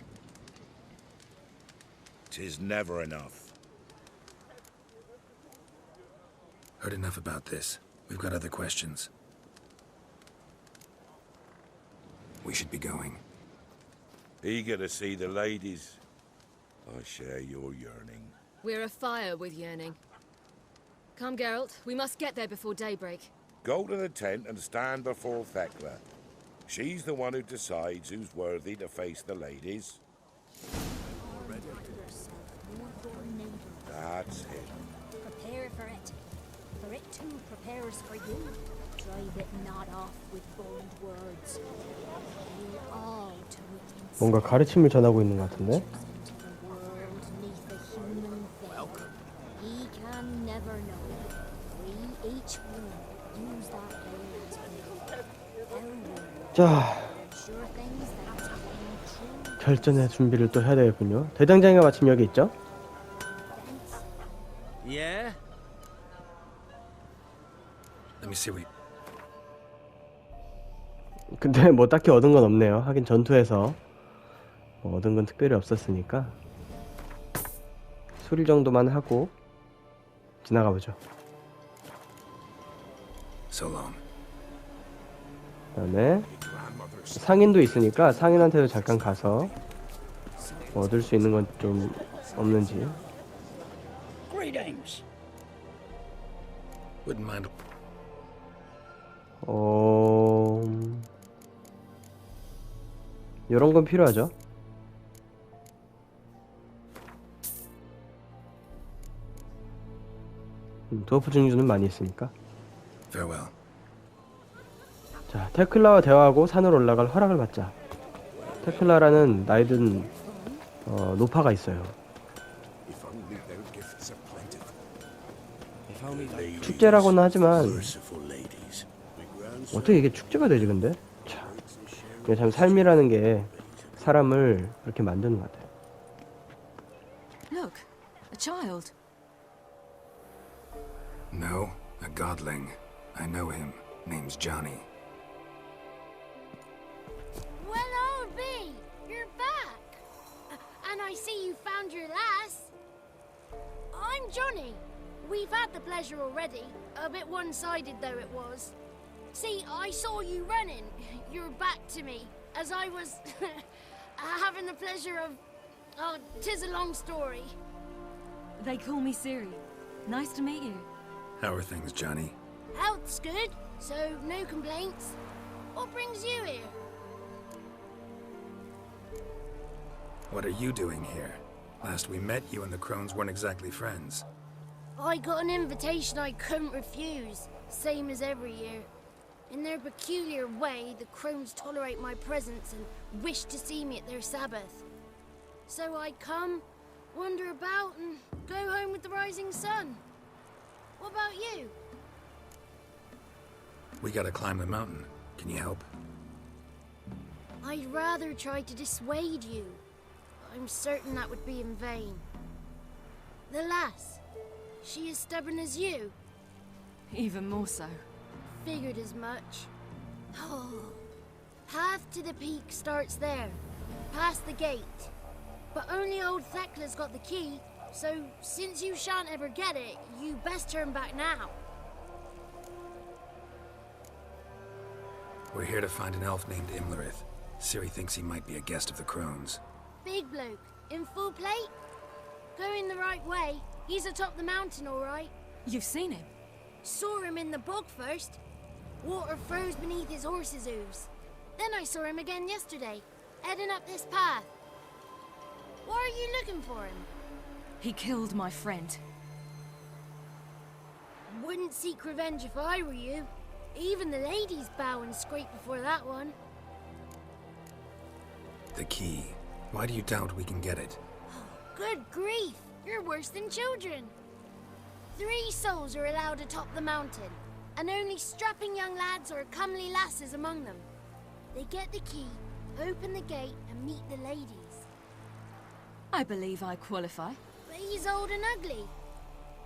'Tis never enough. Heard enough about this. We've got other questions. We should be going. Eager to see the ladies. I share your yearning. We're afire with yearning. Come, Geralt. We must get there before daybreak. Go to the tent and stand before Thekla. She's the one who decides who's worthy to face the ladies. That's it. Prepare for it. For it too prepares for you. Drive it not off with bold words. We'll all to it. 뭔가 가르침을 전하고 있는 것 같은데? He can never know. We each will use that 자, 결전의 준비를 또 해야 되겠군요. 대장장이가 마침 여기 있죠? Yeah? Let me see what... 근데 뭐 딱히 얻은 건 없네요. 하긴 전투에서 뭐 얻은 건 특별히 없었으니까 수리 정도만 하고 지나가 보죠. So long. 그다음에 상인도 있으니까 상인한테도 잠깐 가서 뭐 얻을 수 있는 건 좀 없는지. Greetings. Wouldn't mind. 이런 건 필요하죠. 드워프 증류는 많이 있으니까. Farewell. 자, 테클라와 대화하고 산으로 올라갈 허락을 받자. 테클라라는 나이든 노파가 있어요. 축제라고는 하지만 어떻게 이게 축제가 되지 근데? 참, 이게 참 삶이라는 게 사람을 그렇게 만드는 것 같아요. Look, a child. No, a godling. I know him. Name's Johnny. Well, old B, you're back. And I see you found your lass. I'm Johnny. We've had the pleasure already. A bit one-sided though it was. See, I saw you running. Your back to me. As I was having the pleasure of... Oh, 'tis a long story. They call me Siri. Nice to meet you. How are things, Johnny? Health's good, so no complaints. What brings you here? What are you doing here? Last we met, you and the crones weren't exactly friends. I got an invitation I couldn't refuse, same as every year. In their peculiar way, the crones tolerate my presence and wish to see me at their Sabbath. So I come, wander about, and go home with the rising sun. What about you? We gotta climb the mountain. Can you help? I'd rather try to dissuade you. I'm certain that would be in vain. The lass, she as stubborn as you? Even more so. Figured as much. Oh. Path to the peak starts there, past the gate. But only old Thekla's got the key, so since you shan't ever get it, you best turn back now. We're here to find an elf named Imlerith. Ciri thinks he might be a guest of the crones. Big bloke, in full plate? Going the right way. He's atop the mountain, all right. You've seen him? Saw him in the bog first. Water froze beneath his horse's hooves. Then I saw him again yesterday, heading up this path. Why are you looking for him? He killed my friend. Wouldn't seek revenge if I were you. Even the ladies bow and scrape before that one. The key. Why do you doubt we can get it? Good grief! You're worse than children. 3 souls are allowed atop the mountain, and only strapping young lads or comely lasses among them. They get the key, open the gate, and meet the ladies. I believe I qualify. But he's old and ugly.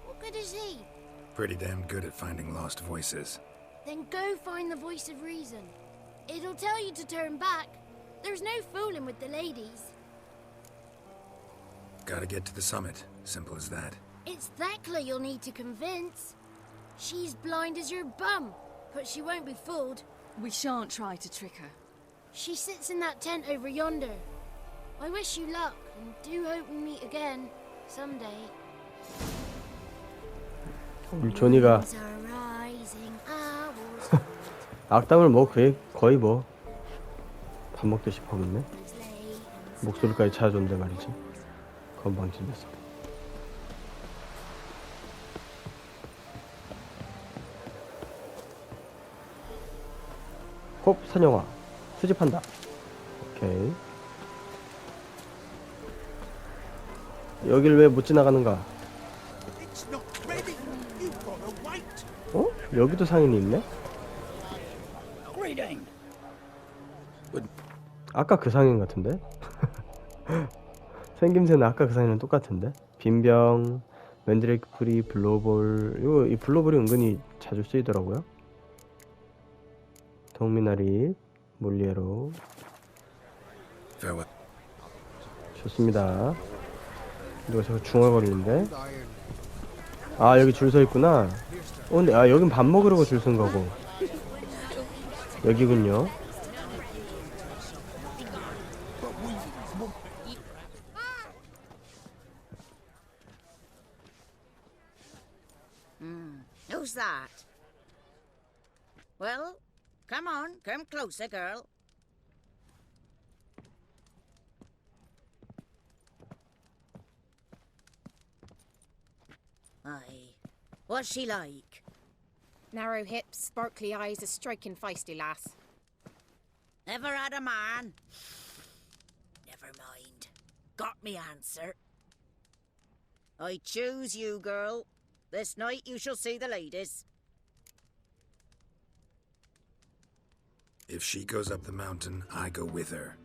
What good is he? Pretty damn good at finding lost voices. Then go find the voice of reason. It'll tell you to turn back. There's no fooling with the ladies. Gotta get to the summit. Simple as that. It's Thekla you'll need to convince. She's blind as your bum, but she won't be fooled. We shan't try to trick her. She sits in that tent over yonder. I wish you luck, and do hope we meet again, someday. 조니가 악담을 뭐 거의 뭐 밥 먹듯이 퍼붓네. 목소리까지 찾아줬는데 말이지. 건방진녀석. 홉 선영화 수집한다. 오케이. 여길 왜 못 지나가는가? 어? 여기도 상인이 있네? 아까 그 상인 같은데? 생김새는 아까 그 상인은 똑같은데? 빈병, 맨드레이크 프리, 블로볼. 이 블로볼이 은근히 자주 쓰이더라고요. 동미나리, 몰리에로. 좋습니다. 누가 저거 중얼거리는데? 아, 여기 줄 서 있구나. 근데 여긴 밥 먹으려고 줄 쓴 거고. 여기군요. Who's that? Well, come on, come closer, girl. Aye. What's she like? Narrow hips, sparkly eyes, a striking feisty lass. Ever had a man? Never mind. Got me answer. I choose you, girl. This night you shall see the ladies. If she goes up the mountain, I go with her.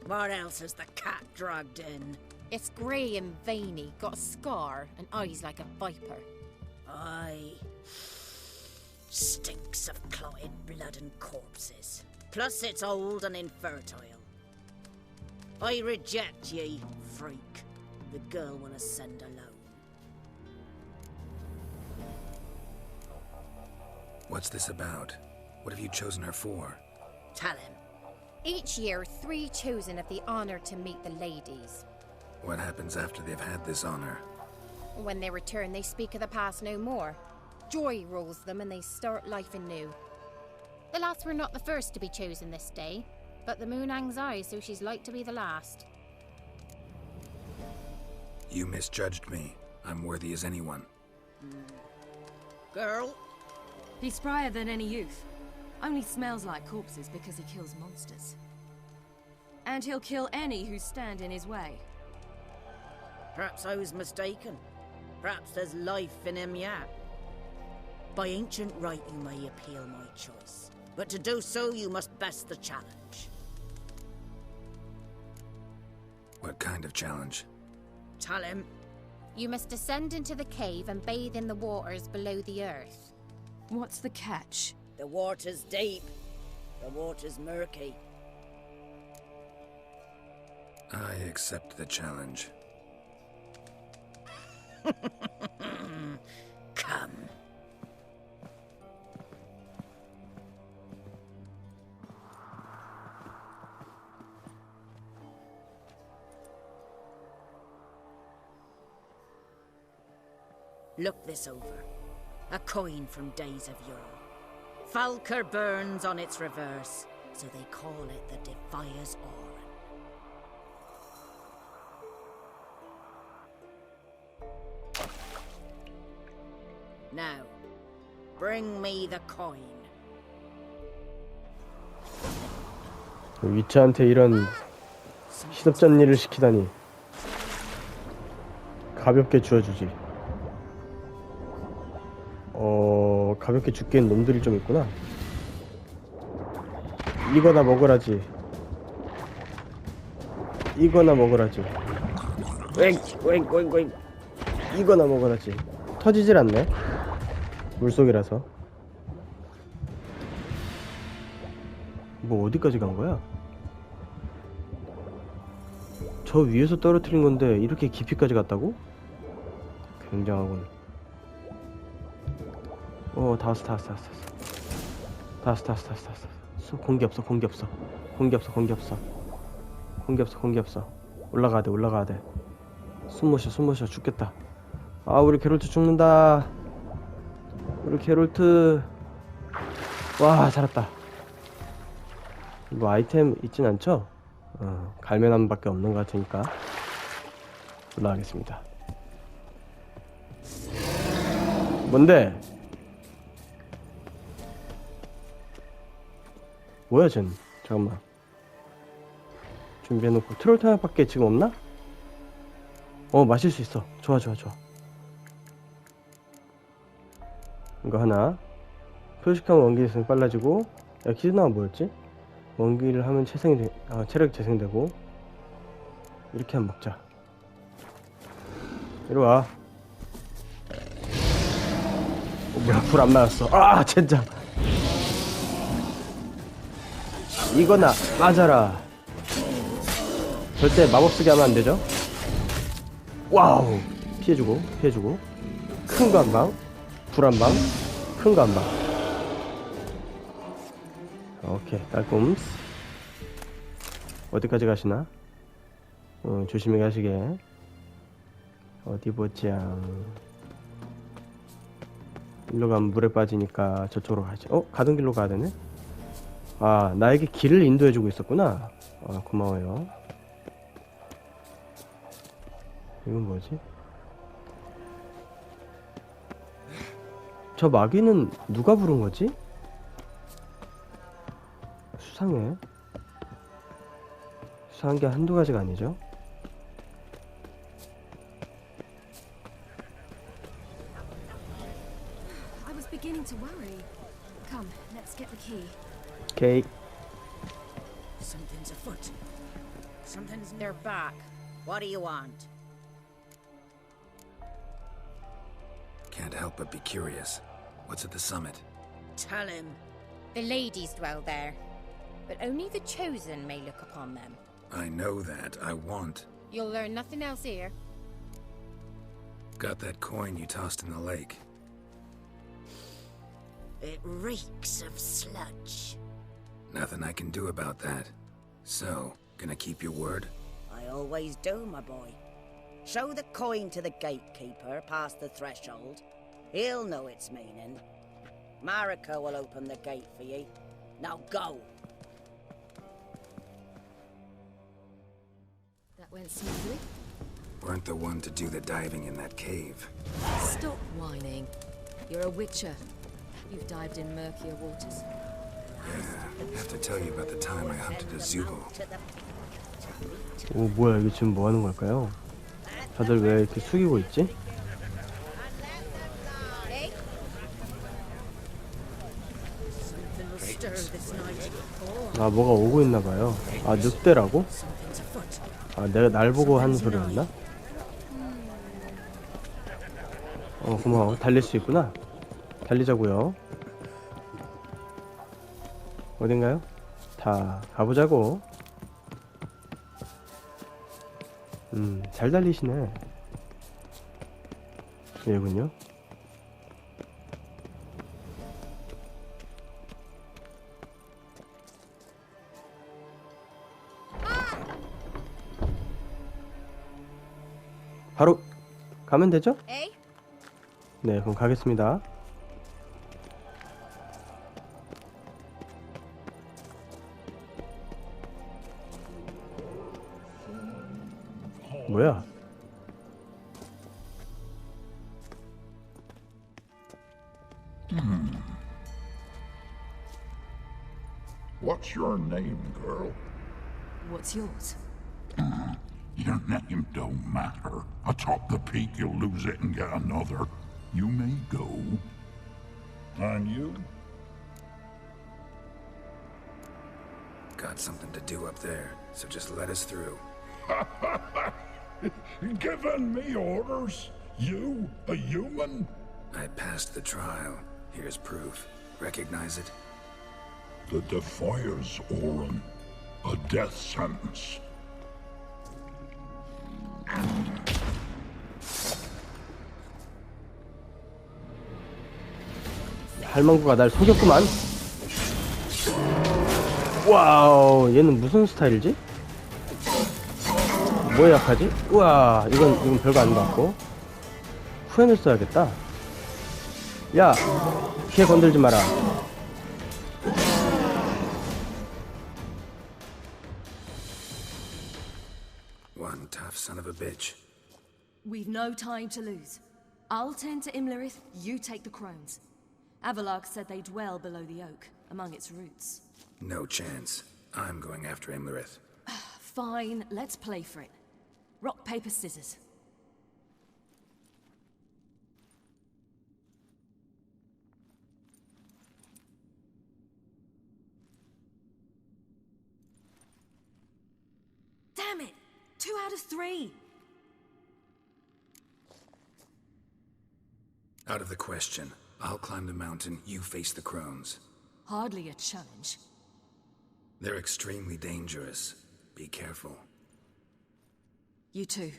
What else has the cat dragged in? It's grey and veiny, got a scar, and eyes like a viper. Aye. Stinks of clotted blood and corpses. Plus it's old and infertile. I reject ye, freak. The girl will ascend alone. What's this about? What have you chosen her for? Tell him. Each year, 3 chosen have the honour to meet the ladies. What happens after they've had this honor? When they return, they speak of the past no more. Joy rules them and they start life anew. The lads were not the first to be chosen this day, but the moon hangs high, so she's like to be the last. You misjudged me. I'm worthy as anyone. Girl? He's sprier than any youth. Only smells like corpses because he kills monsters. And he'll kill any who stand in his way. Perhaps I was mistaken. Perhaps there's life in him yet. By ancient right you may appeal my choice, but to do so you must best the challenge. What kind of challenge? Tell him. You must descend into the cave and bathe in the waters below the earth. What's the catch? The water's deep. The water's murky. I accept the challenge. Come. Look this over. A coin from days of yore. Falker burns on its reverse, so they call it the Defier's Oran. Now, bring me the coin. 위치한테 이런 시덥잖은 일을 시키다니. 가볍게 주어주지. 가볍게 죽기엔 놈들이 좀 있구나. 이거나 먹으라지. 이거나 먹으라지. 웽. 이거나 먹으라지. 터지질 않네. 물속이라서. 뭐 어디까지 간 거야? 저 위에서 떨어뜨린 건데 이렇게 깊이까지 갔다고? 굉장하군. 다 왔어. 공기 없어. 올라가야 돼. 숨 모셔. 죽겠다. 우리 게롤트 죽는다. 우리 게롤트. 와, 살았다. 뭐 아이템 있진 않죠? 갈매나무밖에 없는 것 같으니까 올라가겠습니다. 뭔데? 뭐야 쟨? 잠깐만. 준비해놓고 트롤탕밖에 지금 없나? 마실 수 있어. 좋아. 이거 하나. 표식하면 원기 재생 빨라지고. 야, 키즈나가 뭐였지? 원기를 하면 체력 재생되고. 이렇게 한번 먹자. 이리 와. 뭐야, 불 안 맞았어. 젠장. 이거나 맞아라. 절대 마법 쓰게 하면 안 되죠? 와우. 피해주고. 큰 거 한 방. 불 한 방. 큰 거 한 방. 오케이, 깔끔스. 어디까지 가시나? 조심히 가시게. 어디 보자. 일로 가면 물에 빠지니까 저쪽으로 가지. 가던 길로 가야 되네? 아, 나에게 길을 인도해주고 있었구나. 고마워요. 이건 뭐지? 저 마귀는 누가 부른 거지? 수상해. 수상한 게 한두 가지가 아니죠? I was beginning to worry. Come, let's get the key. 오케이. Something's afoot. Something's near back. What do you want? Can't help but be curious. What's at the summit? Tell him. The ladies dwell there, but only the chosen may look upon them. I know that. I want. You'll learn nothing else here. Got that coin you tossed in the lake. It reeks of sludge. Nothing I can do about that. So, gonna keep your word? I always do, my boy. Show the coin to the gatekeeper past the threshold. He'll know its meaning. Mariko will open the gate for ye. Now go. That went smoothly. Weren't the one to do the diving in that cave. Stop whining. You're a witcher. You've dived in murkier waters. Yeah, have to tell you about the time I hunted a zubo. 오, 뭐야, 이게 지금 뭐 하는 걸까요? 다들 왜 이렇게 숙이고 있지? 아, 뭐가 오고 있나봐요. 아, 늑대라고? 아, 내가 날 보고 하는 소리였나? 고마워. 달릴 수 있구나. 달리자고요. 어딘가요? 다 가보자고. 잘 달리시네. 얘군요. 바로 가면 되죠? 네, 그럼 가겠습니다. 뭐야? What's your name, girl? What's yours? Your name don't matter. Atop the peak, you'll lose it and get another. You may go. And you? Got something to do up there, so just let us through. Giving me orders? You, a human? I passed the trial. Here's proof. Recognize it? The Defier's Orin. A death sentence. 할망구가 날 속였구만. 와우, 얘는 무슨 스타일이지? 뭐에 약하지? 우와, 이건 별거 아닌 것 같고. 후엔을 써야겠다. 야, 걔 건들지 마라. One tough son of a bitch. We've no time to lose. I'll tend to Imlerith, you take the crones. Avalark said they dwell below the oak, among its roots. No chance. I'm going after Imlerith. Fine, let's play for it. Rock, paper, scissors. Damn it! 2 out of 3! Out of the question. I'll climb the mountain, you face the crones. Hardly a challenge. They're extremely dangerous. Be careful. You too.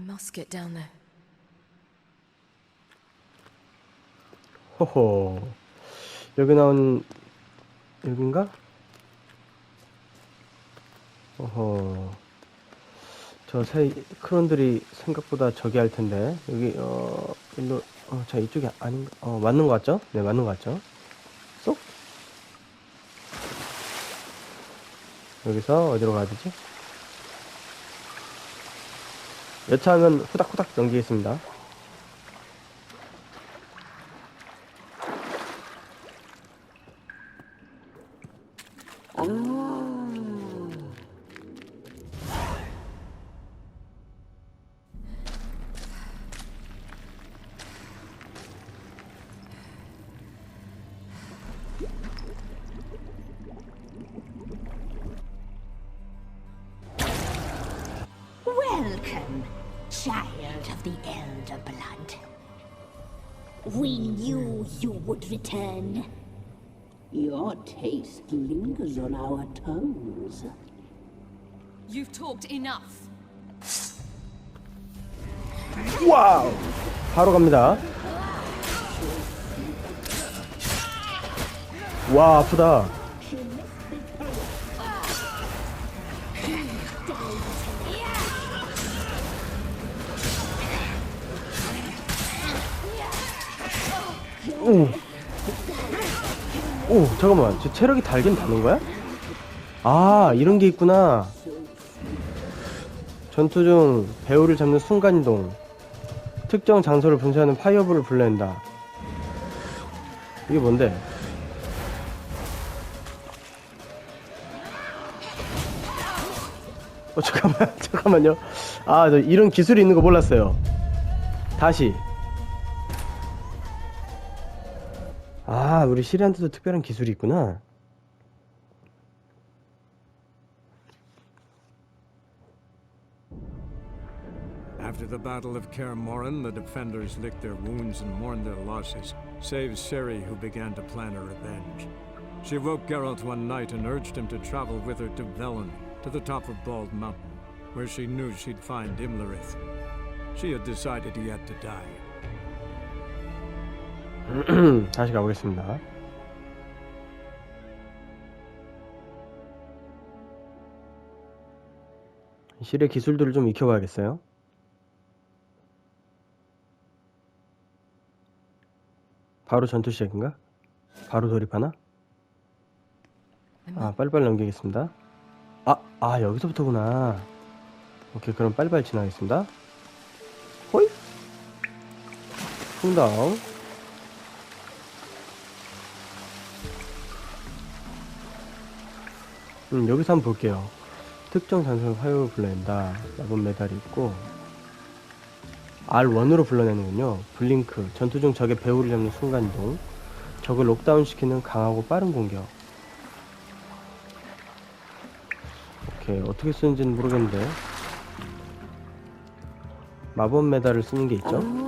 must get down there. 호호. 여기 나온 여긴가? 어허. 저 새 크론들이 생각보다 저기 할 텐데. 여기 일로 자 이쪽이 아닌가? 맞는 것 같죠? 네, 맞는 것 같죠? 쏙. 여기서 어디로 가야 되지? 여차하면 후닥후닥 넘기겠습니다. Welcome, child of the elder blood. We knew you would return. Your taste lingers on our tongues. You've talked enough. 와우! 바로 갑니다. 와, 아프다. 오, 잠깐만. 저 체력이 달긴 다는 거야? 아, 이런 게 있구나. 전투 중 배우를 잡는 순간이동. 특정 장소를 분쇄하는 파이어볼을 불러낸다. 이게 뭔데? 잠깐만요. 아, 저 이런 기술이 있는 거 몰랐어요. 다시. 아, 우리 시리한테도 특별한 기술이 있구나. After the Battle of Kaer Morhen, the defenders licked their wounds and mourned their losses, save Ciri, who began to plan her revenge. She woke Geralt one night and urged him to travel with her to Velen, to the top of Bald Mountain, where she knew she'd find Imlerith. She had decided he had to die. 다시 가보겠습니다. 실의 기술들을 좀 익혀봐야겠어요. 바로 전투 시작인가? 바로 돌입하나? 아, 빨리빨리 넘기겠습니다. 여기서부터구나. 오케이, 그럼 빨리빨리 지나가겠습니다. 호이! 쿵다운. 여기서 한번 볼게요. 특정 장소에 화요를 불러낸다. 마법 메달이 있고 R1으로 불러내는군요. 블링크, 전투 중 적의 배후를 잡는 순간이동, 적을 록다운시키는 강하고 빠른 공격. 오케이, 어떻게 쓰는지는 모르겠는데 마법 메달을 쓰는 게 있죠.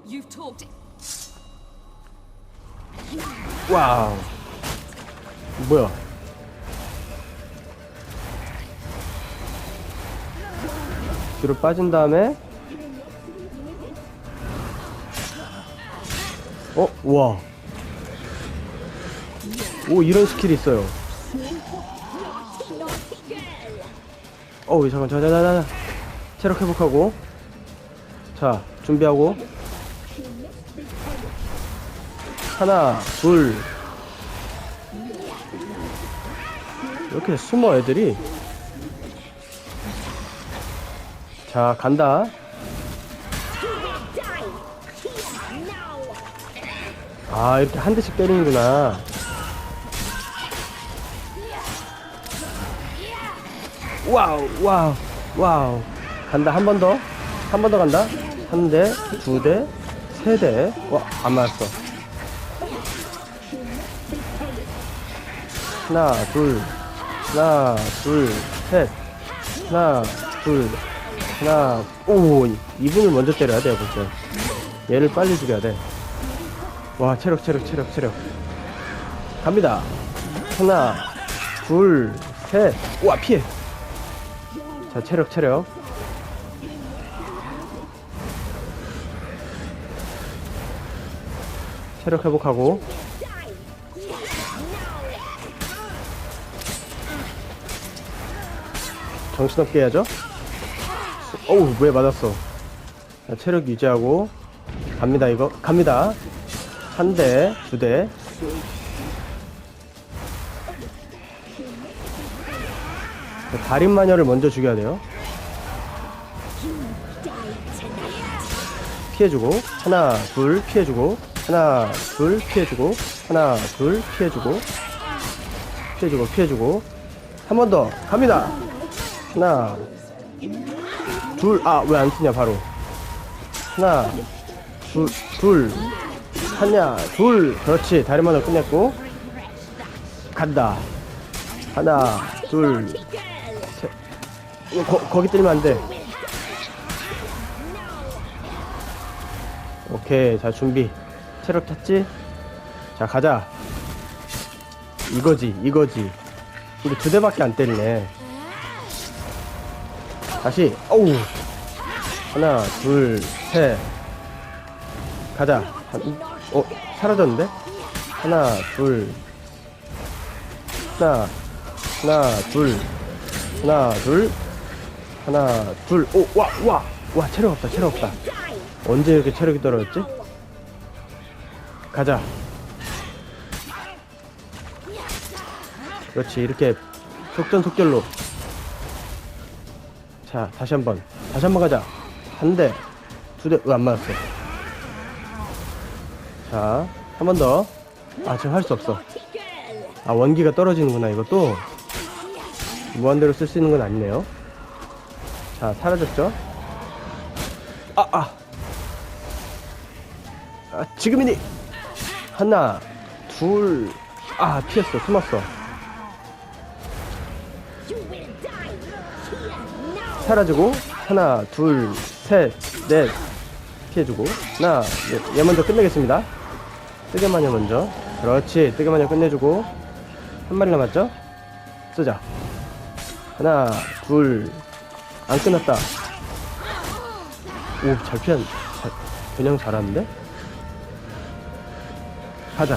You've talked. 와우. 뭐야? 뒤로 빠진 다음에 우와. 오, 이런 스킬이 있어요. 잠깐. 체력 회복하고. 자, 준비하고. 하나, 둘. 이렇게 숨어, 애들이. 자, 간다. 아, 이렇게 한 대씩 때리는구나. 와우. 간다, 한 번 더 간다. 한 대, 두 대, 세 대. 안 맞았어. 하나, 둘, 셋. 오, 이분을 먼저 때려야 돼, 벌써. 얘를 빨리 죽여야 돼. 와, 체력. 갑니다. 하나, 둘, 셋. 우와, 피해. 자, 체력. 체력 회복하고. 정신없게 해야죠. 어우, 왜 맞았어. 자, 체력 유지하고. 갑니다. 이거 갑니다. 한 대, 두 대. 자, 달인 마녀를 먼저 죽여야 돼요. 피해주고, 하나, 둘, 피해주고, 하나, 둘, 피해주고, 하나, 둘, 피해주고, 피해주고. 한 번 더 갑니다. 하나, 둘. 아, 왜 안 쓰냐 바로. 하나, 둘, 하나, 둘. 그렇지. 다리 마녀 끝냈고. 간다. 하나, 둘, 셋. 거기 때리면 안 돼. 오케이. 자, 준비. 체력 탔지? 자, 가자. 이거지. 근데 두 대밖에 안 때리네. 다시. 어우. 하나, 둘, 셋. 가자. 사라졌는데? 하나, 둘. 하나, 둘. 오, 와, 체력 없다. 언제 이렇게 체력이 떨어졌지? 가자. 그렇지. 이렇게 속전속결로. 자, 다시 한번 가자. 한 대, 두 대. 안 맞았어. 자, 한 번 더. 아, 지금 할 수 없어. 아, 원기가 떨어지는구나. 이것도 무한대로 쓸 수 있는 건 아니네요. 자, 사라졌죠? 지금이니. 하나, 둘. 아, 피했어. 숨었어. 사라지고. 하나, 둘, 셋, 넷. 피해주고. 하나, 얘 먼저 끝내겠습니다. 뜨개마녀 먼저. 그렇지. 뜨개마녀 끝내주고. 한 마리 남았죠? 쓰자. 하나, 둘. 안 끝났다. 오, 그냥 잘하는데? 가자.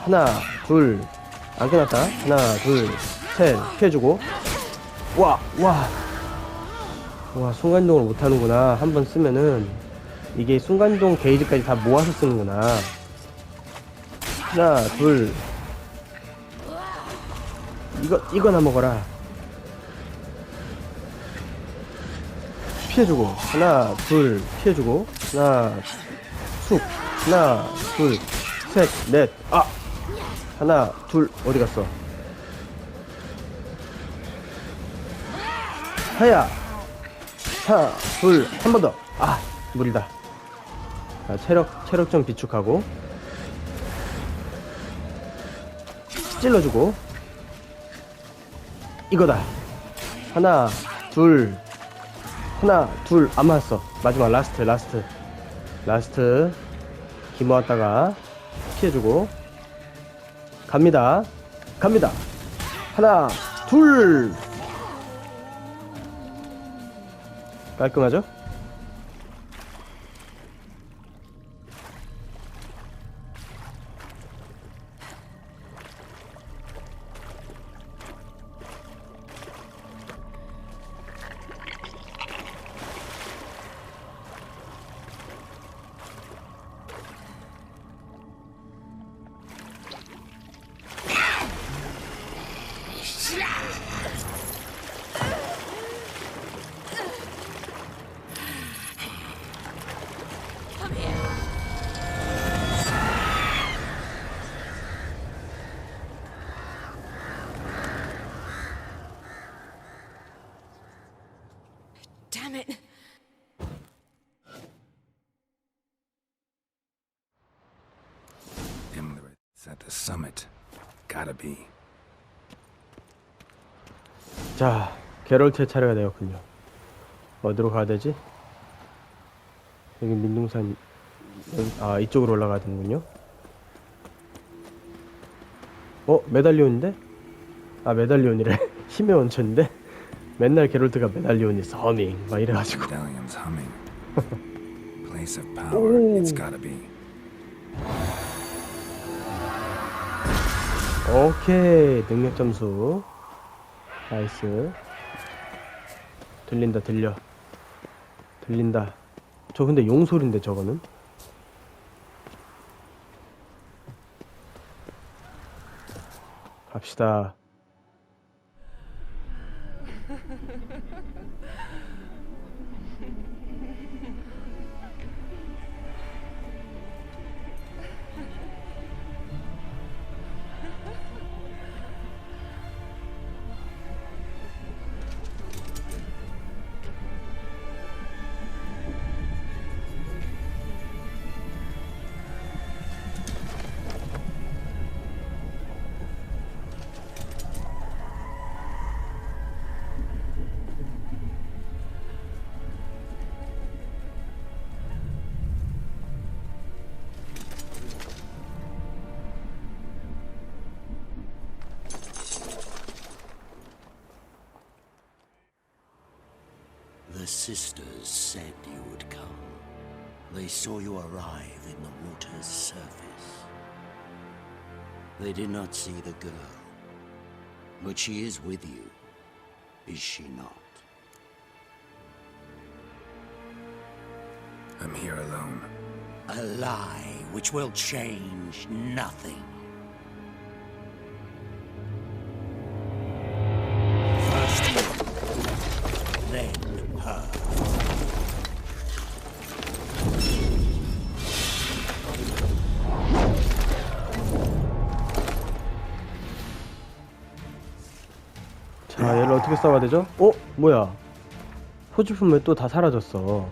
하나, 둘. 안 끝났다. 하나, 둘, 셋. 피해주고. 와, 순간이동을 못하는구나. 한 번 쓰면은 이게 순간이동 게이지까지 다 모아서 쓰는구나. 하나, 둘. 이거나 먹어라. 피해주고. 하나, 둘. 피해주고. 하나, 둘, 셋, 넷. 아! 하나, 둘. 어디 갔어? 하야. 하나, 둘. 한 번 더. 아, 무리다. 자, 체력 좀 비축하고. 찔러주고. 이거다. 하나, 둘. 안 맞았어. 마지막 라스트. 기 모았다가 피해주고. 갑니다. 하나, 둘. 깔끔하죠? Damn it. It's at the summit. Gotta be. 자, 게롤트의 차례가 되었군요. 어디로 가야 되지? 여기 민둥산. 이쪽으로 올라가야 되는군요. 메달리온인데? 아, 메달리온이래. 힘의 원천인데? 맨날 게롤트가 메달리온이 서밍 막 이래가지고. Medallion's humming. Place of power, it's gotta be. 오케이, 능력 점수. 나이스. 들린다, 들린다. 저 근데 용소리인데 저거는? 갑시다. The sisters said you would come. They saw you arrive in the water's surface. They did not see the girl. But she is with you, is she not? I'm here alone. A lie which will change nothing. First you, then her. 자, 얘를 어떻게 싸워야 되죠? 뭐야? 소지품 왜 또 다 사라졌어?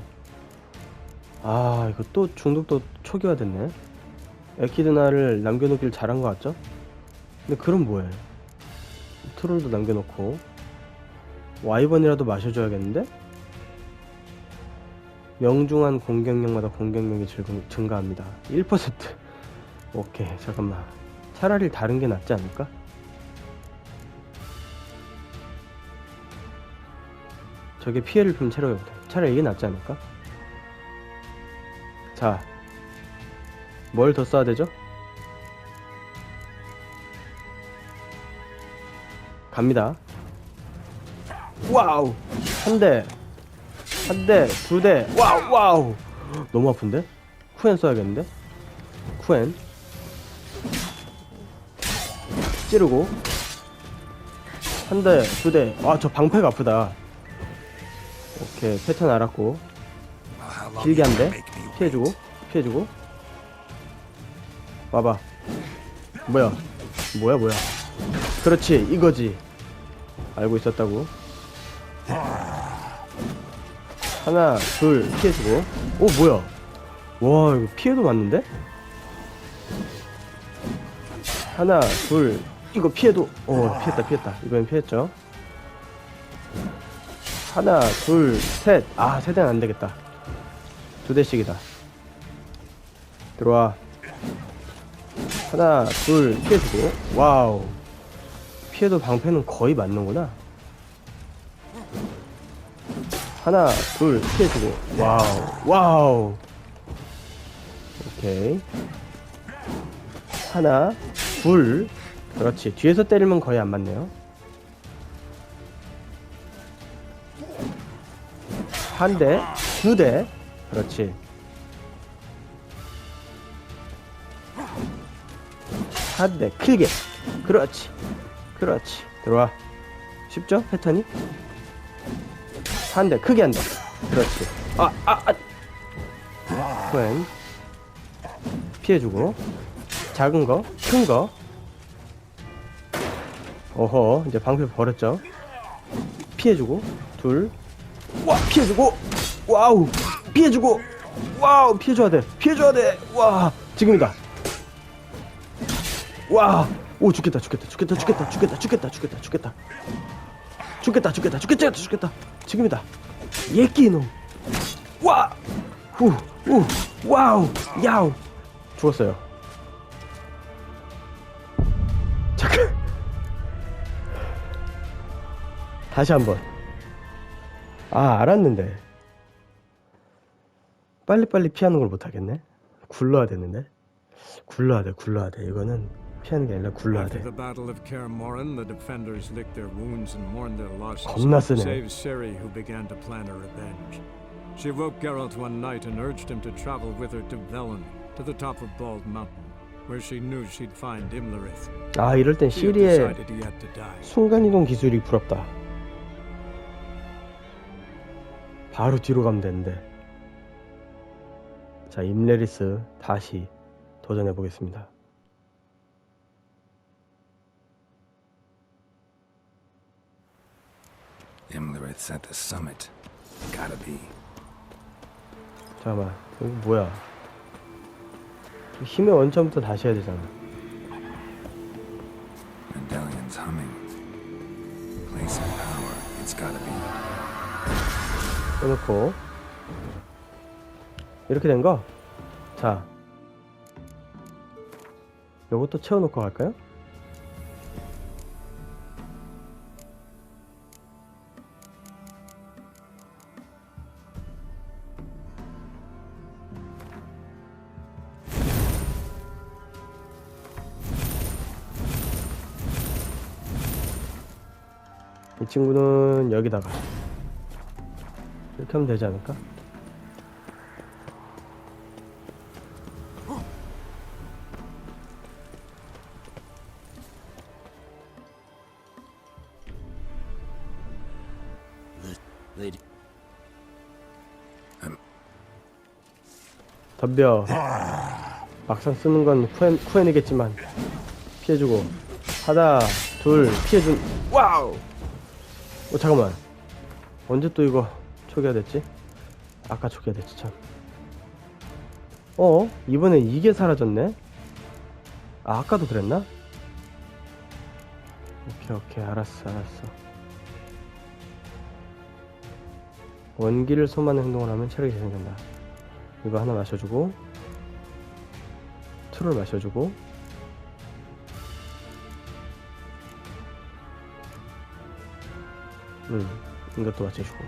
아, 이거 또 중독도 초기화됐네. 에키드나를 남겨놓길 잘한 것 같죠? 근데 그럼 뭐해? 트롤도 남겨놓고 와이번이라도 마셔줘야겠는데? 명중한 공격력마다 공격력이 증가합니다. 1%. 오케이, 잠깐만. 차라리 다른 게 낫지 않을까? 저게 피해를 좀 채려야겠다. 차라리 이게 낫지 않을까? 자, 뭘 더 써야 되죠? 갑니다. 와우! 한 대, 두 대, 와우! 너무 아픈데? 쿠엔 써야겠는데? 쿠엔 찌르고 한 대, 두 대. 아, 저 방패가 아프다. 오케이, 패턴 알았고 길게 한 대 피해주고 와봐. 뭐야 그렇지, 이거지. 알고 있었다고. 하나 둘 피해주고. 뭐야, 와, 이거 피해도 맞는데? 하나 둘, 이거 피해도 피했다. 이번엔 피했죠. 하나 둘 셋. 아, 세 대는 안되겠다. 두 대씩이다. 들어와. 하나 둘 피해주고. 와우, 피해도 방패는 거의 맞는구나. 하나 둘 피해주고. 와우. 오케이. 하나 둘. 그렇지, 뒤에서 때리면 거의 안 맞네요. 한 대, 두 대. 그렇지. 한 대 크게. 그렇지. 들어와. 쉽죠? 패턴이? 한 대 크게 한다. 그렇지. 쿠엔 피해주고. 작은 거, 큰 거. 어허, 이제 방패 버렸죠. 피해주고. 둘. 와, 피해주고. 와우, 피해주고. 와우, 피해줘야 돼. 와, 지금이다. 와, 오, 죽겠다. 지금이다. 예끼 이놈. 와, 와우, 야우. 죽었어요. 다시 한번. 아, 알았는데. 빨리빨리 피하는 걸 못하겠네. 굴러야 되는데. 굴러야 돼. 이거는 피하는 게 아니라 굴러야 돼. After the Battle of Kaer Morhen, the defenders licked their wounds and mourned their losses, 겁나 쓰네. save Ciri, who began to plan a revenge. She woke Geralt one night and urged him to travel with her to Velen, to the top of Bald Mountain, where she knew she'd find Imlerith. 아, 이럴 땐 She had 시리의 decided he had to die. 순간이동 기술이 부럽다. 바로 뒤로 가면 되는데. 자, 임레리스 다시 도전해 보겠습니다. Imlerith's at the summit. Gotta be. 잠깐만, 여기 뭐야? 힘의 원점부터 다시 해야 되잖아. Medallion's humming. Place and power. It's gotta be. 해놓고 이렇게 된 거. 자, 요것도 채워놓고 갈까요? 이 친구는 여기다가 이렇게 하면 되지 않을까? 덤벼. 막상 쓰는 건 쿠엔이겠지만 피해주고 하나 둘 피해준. 와우. 잠깐만, 언제 또 이거 초기화 됐지? 아까 초기화 됐지 참. 이번엔 이게 사라졌네? 아, 아까도 그랬나? 오케이 알았어. 원기를 소모하는 행동을 하면 체력이 재생된다. 이거 하나 마셔주고, 투를 마셔주고, 이것도 맞춰주고.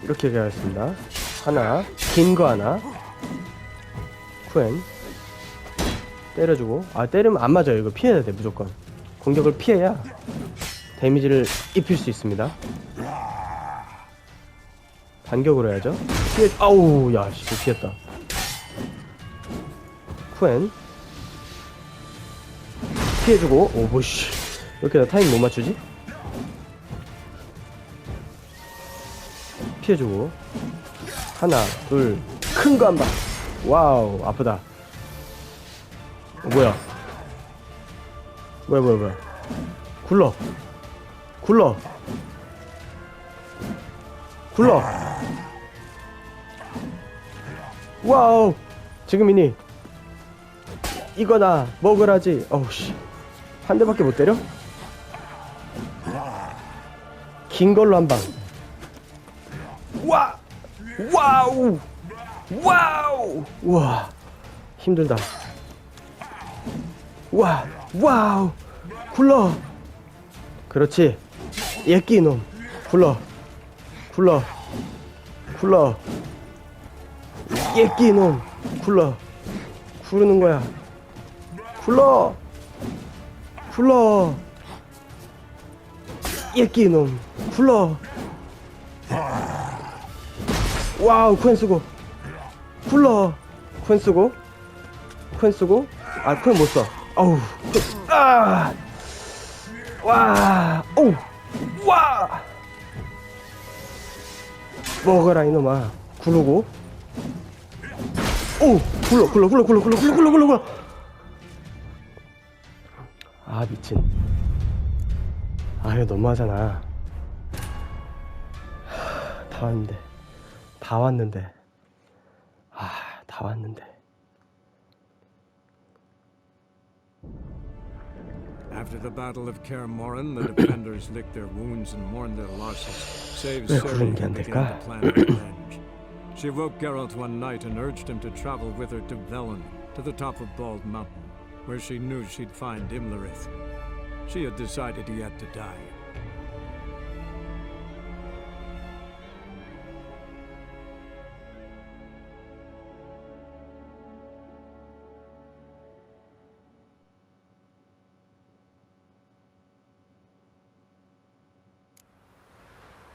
이렇게 가겠습니다. 하나, 긴 거 하나. 쿠엔 때려주고. 아, 때리면 안 맞아요. 이거 피해야 돼 무조건. 공격을 피해야 데미지를 입힐 수 있습니다. 반격으로 해야죠. 아우, 야, 씨, 피했다. 쿠엔 피해주고. 오보씨, 왜 이렇게 나 타이밍 못 맞추지? 피해주고. 하나 둘, 큰 거 한 방. 와우, 아프다. 뭐야 굴러 와우, 지금이니 이거나 먹으라지. 어우씨, 한 대밖에 못 때려? 긴 걸로 한 방. 와우, 우와, 힘들다. 와우, 굴러. 그렇지, 예끼 이놈. 굴러. 예끼 이놈. 구르는 거야. 굴러. 예끼 이놈. 와우, 쿠엔 쓰고. 쿠엔 쓰고. 아, 쿠엔 못 써. 어우. 와. 먹어라 이놈아. 구르고. 굴러. 아, 미친. 아, 이거 너무하잖아. 다 왔는데. After the Battle of Kaer Morhen, the defenders licked their wounds and mourned their losses, save Ciri, who began to plan a revenge. She woke Geralt one night and urged him to travel with her to Velen, to the top of Bald Mountain, where she knew she'd find Imlerith. She had decided he had to die.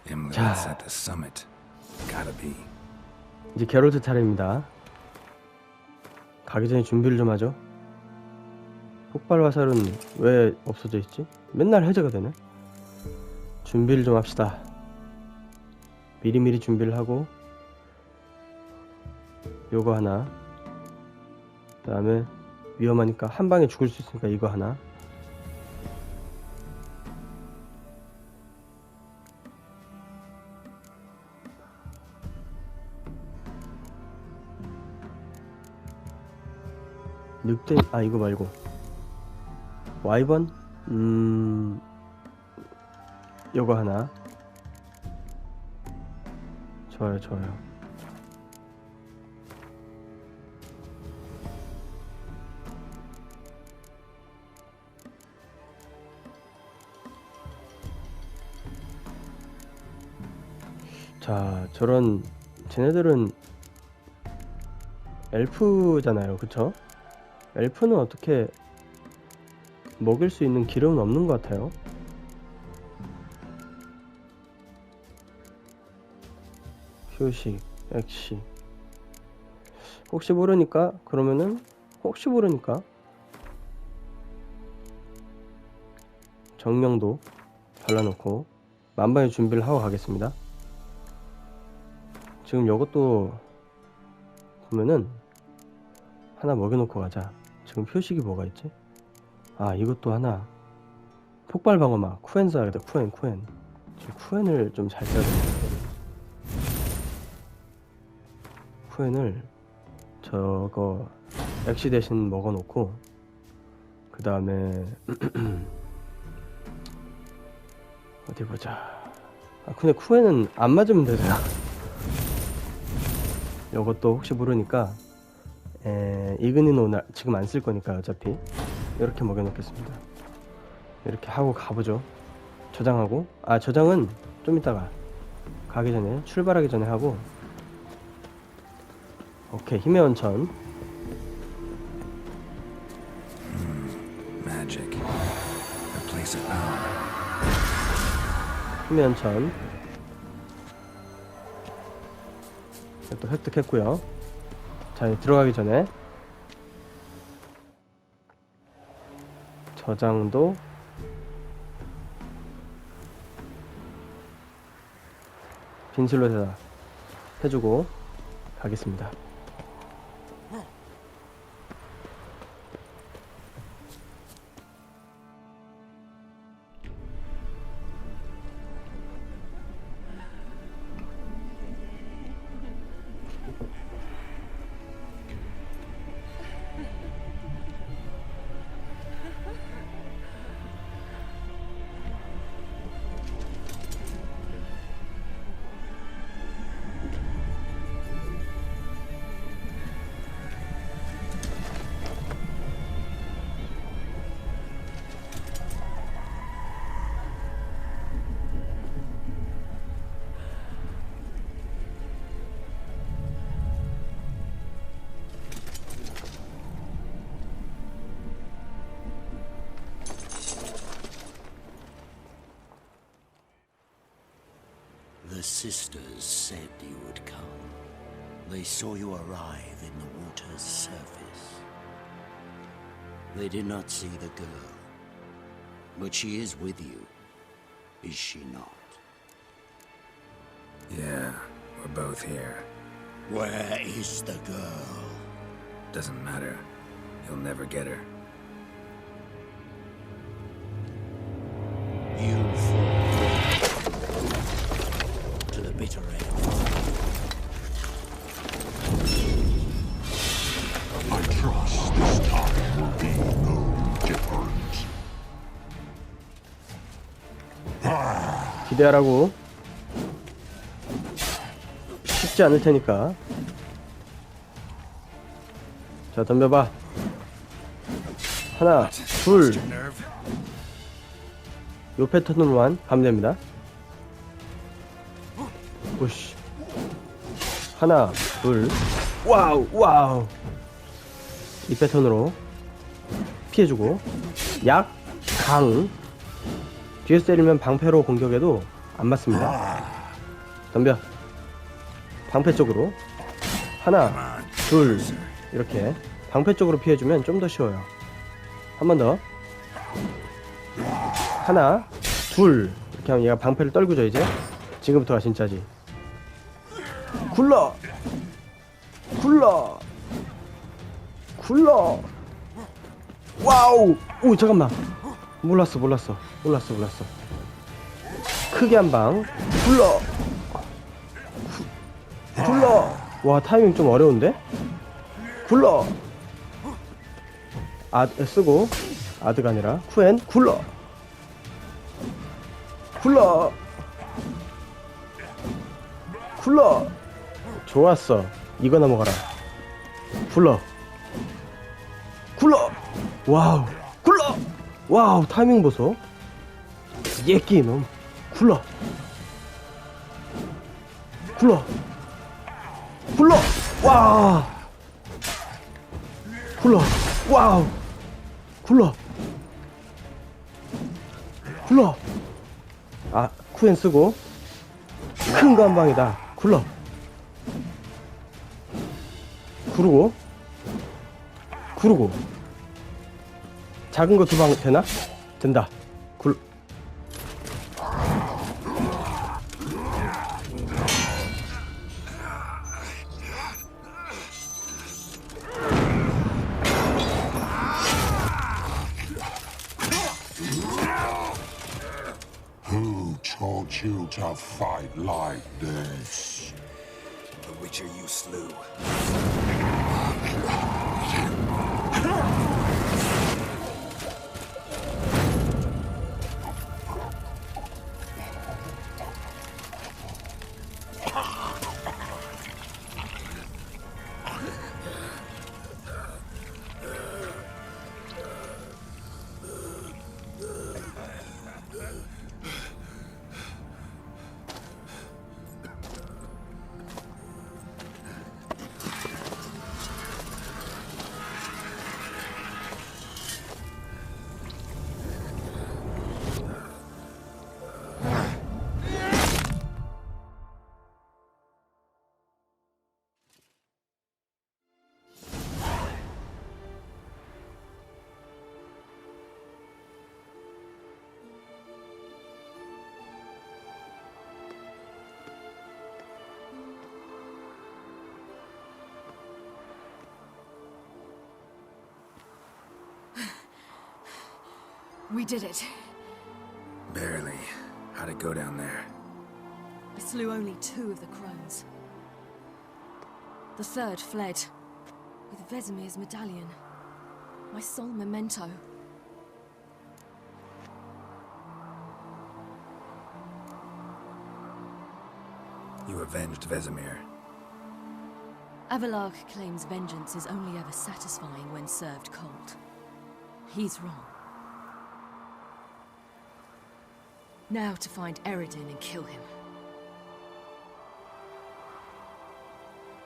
Imre리스 at the summit. Gotta be. 이제 게롤트 차례입니다. 가기 전에 준비를 좀 하죠. 폭발 화살은 왜 없어져 있지? 맨날 해제가 되네. 준비를 좀 합시다. 미리미리 준비를 하고 요거 하나, 그 다음에 위험하니까 한 방에 죽을 수 있으니까 이거 하나, 늑대, 아 이거 말고 와이번? 요거 하나. 좋아요, 좋아요. 자, 저런 쟤네들은 엘프잖아요, 그쵸? 엘프는 어떻게 먹일 수 있는 기름은 없는 것 같아요. 휴식, 액시. 혹시 모르니까, 그러면은 혹시 모르니까 정령도 발라놓고 만반의 준비를 하고 가겠습니다. 지금 이것도 보면은 하나 먹여놓고 가자. 지금 표식이 뭐가 있지? 아, 이것도 하나. 폭발 방어막 쿠엔 써야겠다. 쿠엔. 지금 쿠엔을 좀 잘 써야 되는데. 쿠엔을 저거 액시 대신 먹어놓고, 그 다음에 어디 보자. 아, 근데 쿠엔은 안 맞으면 되잖아. 이것도 혹시 모르니까 이그니노 지금 안 쓸 거니까 어차피 이렇게 먹여놓겠습니다. 이렇게 하고 가보죠. 저장하고, 아 저장은 좀 이따가 가기 전에, 출발하기 전에 하고. 오케이, 힘의 원천. Magic. Replace it now. 힘의 원천. 또 획득했고요. 자, 이제 들어가기 전에 저장도 빈 슬롯에다 해주고 가겠습니다. The sisters said you would come. They saw you arrive in the water's surface. They did not see the girl. But she is with you, is she not? Yeah, we're both here. Where is the girl? Doesn't matter. You'll never get her. You fall to the bitter end. I trust this time will be no different. 기대하라고. 쉽지 않을 테니까. 자, 덤벼봐. 하나, 둘. 요 패턴으로만 가면 됩니다. 오씨. 하나, 둘. 와우, 와우. 이 패턴으로 피해주고. 약, 강. 뒤에서 때리면 방패로 공격해도 안 맞습니다. 덤벼. 방패 쪽으로. 하나, 둘, 이렇게 방패 쪽으로 피해주면 좀 더 쉬워요. 한 번 더. 하나, 둘, 이렇게 하면 얘가 방패를 떨구죠. 이제 지금부터가 진짜지. 굴러, 굴러, 굴러. 와우. 오, 잠깐만. 몰랐어. 크게 한 방. 굴러, 굴러. 와, 타이밍 좀 어려운데? 굴러. 쓰고 아드가 아니라 쿠엔. 굴러, 굴러, 굴러. 좋았어. 이거 넘어가라. 굴러, 굴러. 와우. 굴러. 와우, 타이밍 보소. 예끼 놈. 굴러, 굴러, 굴러. 와. 굴러. 와우. 굴러, 굴러. 아, 쿠엔 쓰고 큰 거 한 방이다. 굴러, 구르고, 구르고. 작은 거 두 방 되나? 된다. Who taught you to fight like this? The Witcher you slew. We did it. Barely. How'd it go down there? I slew only 2 of the crones. The third fled with Vesemir's medallion, my sole memento. You avenged Vesemir. Avalark claims vengeance is only ever satisfying when served cold. He's wrong. Now to find Eredin and kill him.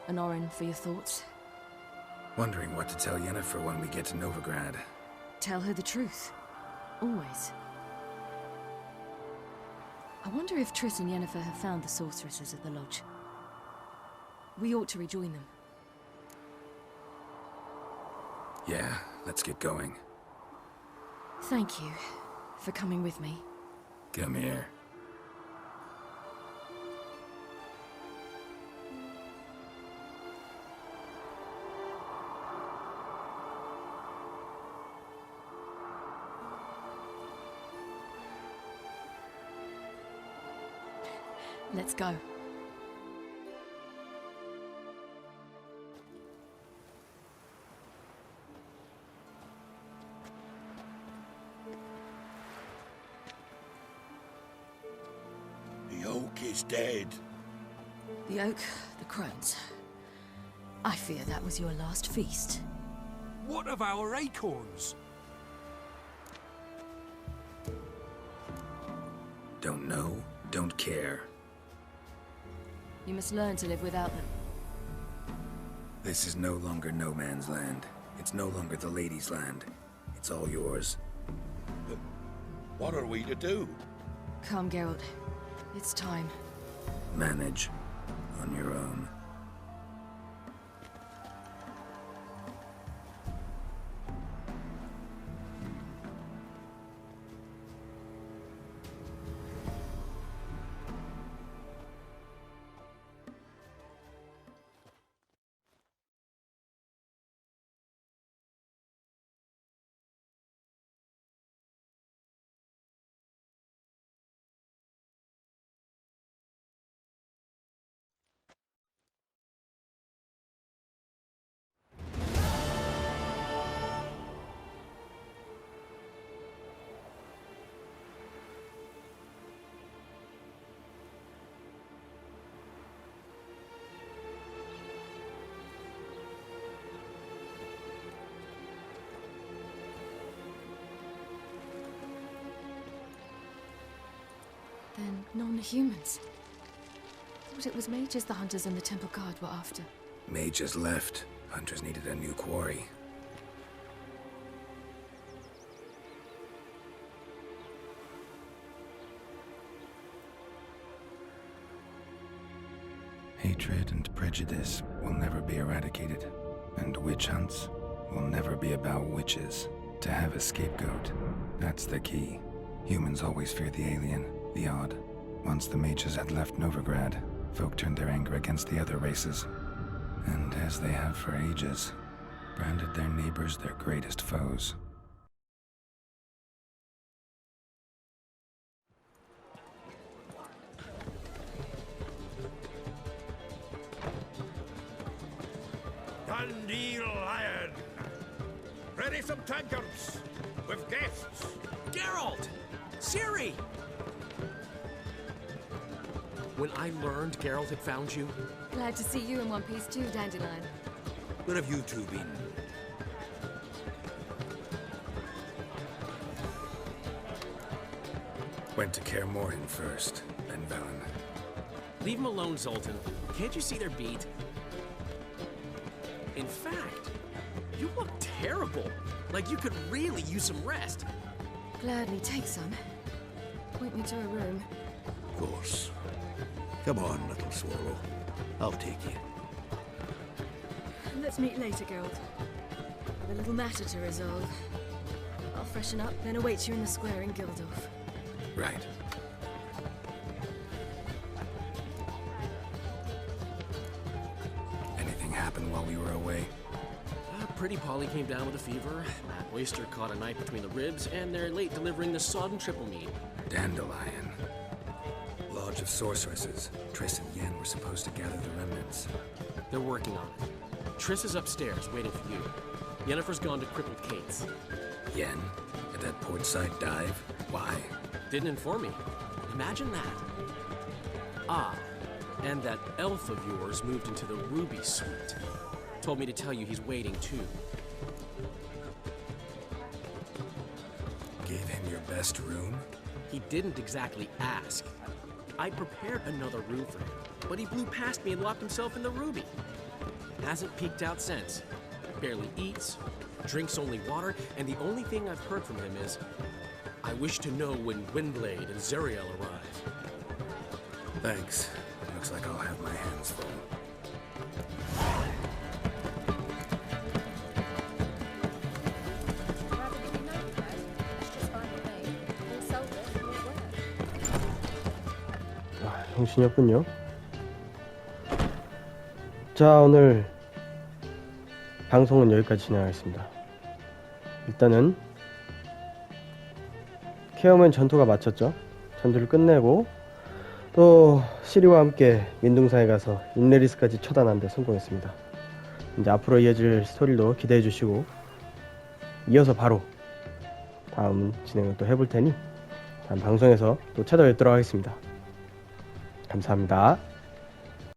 An Orin for your thoughts? Wondering what to tell Yennefer when we get to Novigrad. Tell her the truth. Always. I wonder if Triss and Yennefer have found the sorceresses at the lodge. We ought to rejoin them. Yeah, let's get going. Thank you for coming with me. Come here. Let's go. The oak is dead. The oak, the crones. I fear that was your last feast. What of our acorns? Don't know, don't care. You must learn to live without them. This is no longer no man's land. It's no longer the lady's land. It's all yours. What are we to do? Come, Geralt. It's time. manage on your own. Then non-humans. Thought it was mages the hunters and the temple guard were after. Mages left. Hunters needed a new quarry. Hatred and prejudice will never be eradicated, and witch hunts will never be about witches. To have a scapegoat, that's the key. Humans always fear the alien, the odd. Once the mages had left Novigrad, folk turned their anger against the other races. And as they have for ages, branded their neighbors their greatest foes. Dundee Lion! Ready some tankards with guests! Geralt! Ciri! When I learned Geralt had found you... Glad to see you in one piece too, Dandelion. Where have you two been? Went to Kaer Morhen first, then Velen. Leave them alone, Zoltan. Can't you see they're beat? In fact, you look terrible. Like you could really use some rest. Gladly take some. Point me to a room. Of course. Come on, little swallow. I'll take you. Let's meet later, Geralt. I've a little matter to resolve. I'll freshen up, then await you in the square in Gildorf. Right. Anything happened while we were away? Pretty Polly came down with a fever. Matt Oyster caught a knife between the ribs, and they're late delivering the sodden triple meat. Dandelion. Lodge of Sorceresses. Triss and Yen were supposed to gather the remnants. They're working on it. Triss is upstairs, waiting for you. Yennefer's gone to crippled Kate's. Yen? At that portside dive? Why? Didn't inform me. Imagine that. Ah, and that elf of yours moved into the Ruby Suite. Told me to tell you he's waiting, too. Gave him your best room? He didn't exactly ask. I prepared another room for him, but he blew past me and locked himself in the Ruby. Hasn't peeked out since. Barely eats, drinks only water, and the only thing I've heard from him is, I wish to know when Windblade and Zariel arrive. Thanks. Looks like I'll have my hands full. 정신이었군요. 자, 오늘 방송은 여기까지 진행하겠습니다. 일단은 케어맨 전투가 마쳤죠. 전투를 끝내고 또 시리와 함께 민둥사에 가서 임레리스까지 처단하는 데 성공했습니다. 이제 앞으로 이어질 스토리도 기대해 주시고 이어서 바로 다음 진행을 또 해볼 테니 다음 방송에서 또 찾아뵙도록 하겠습니다. 감사합니다.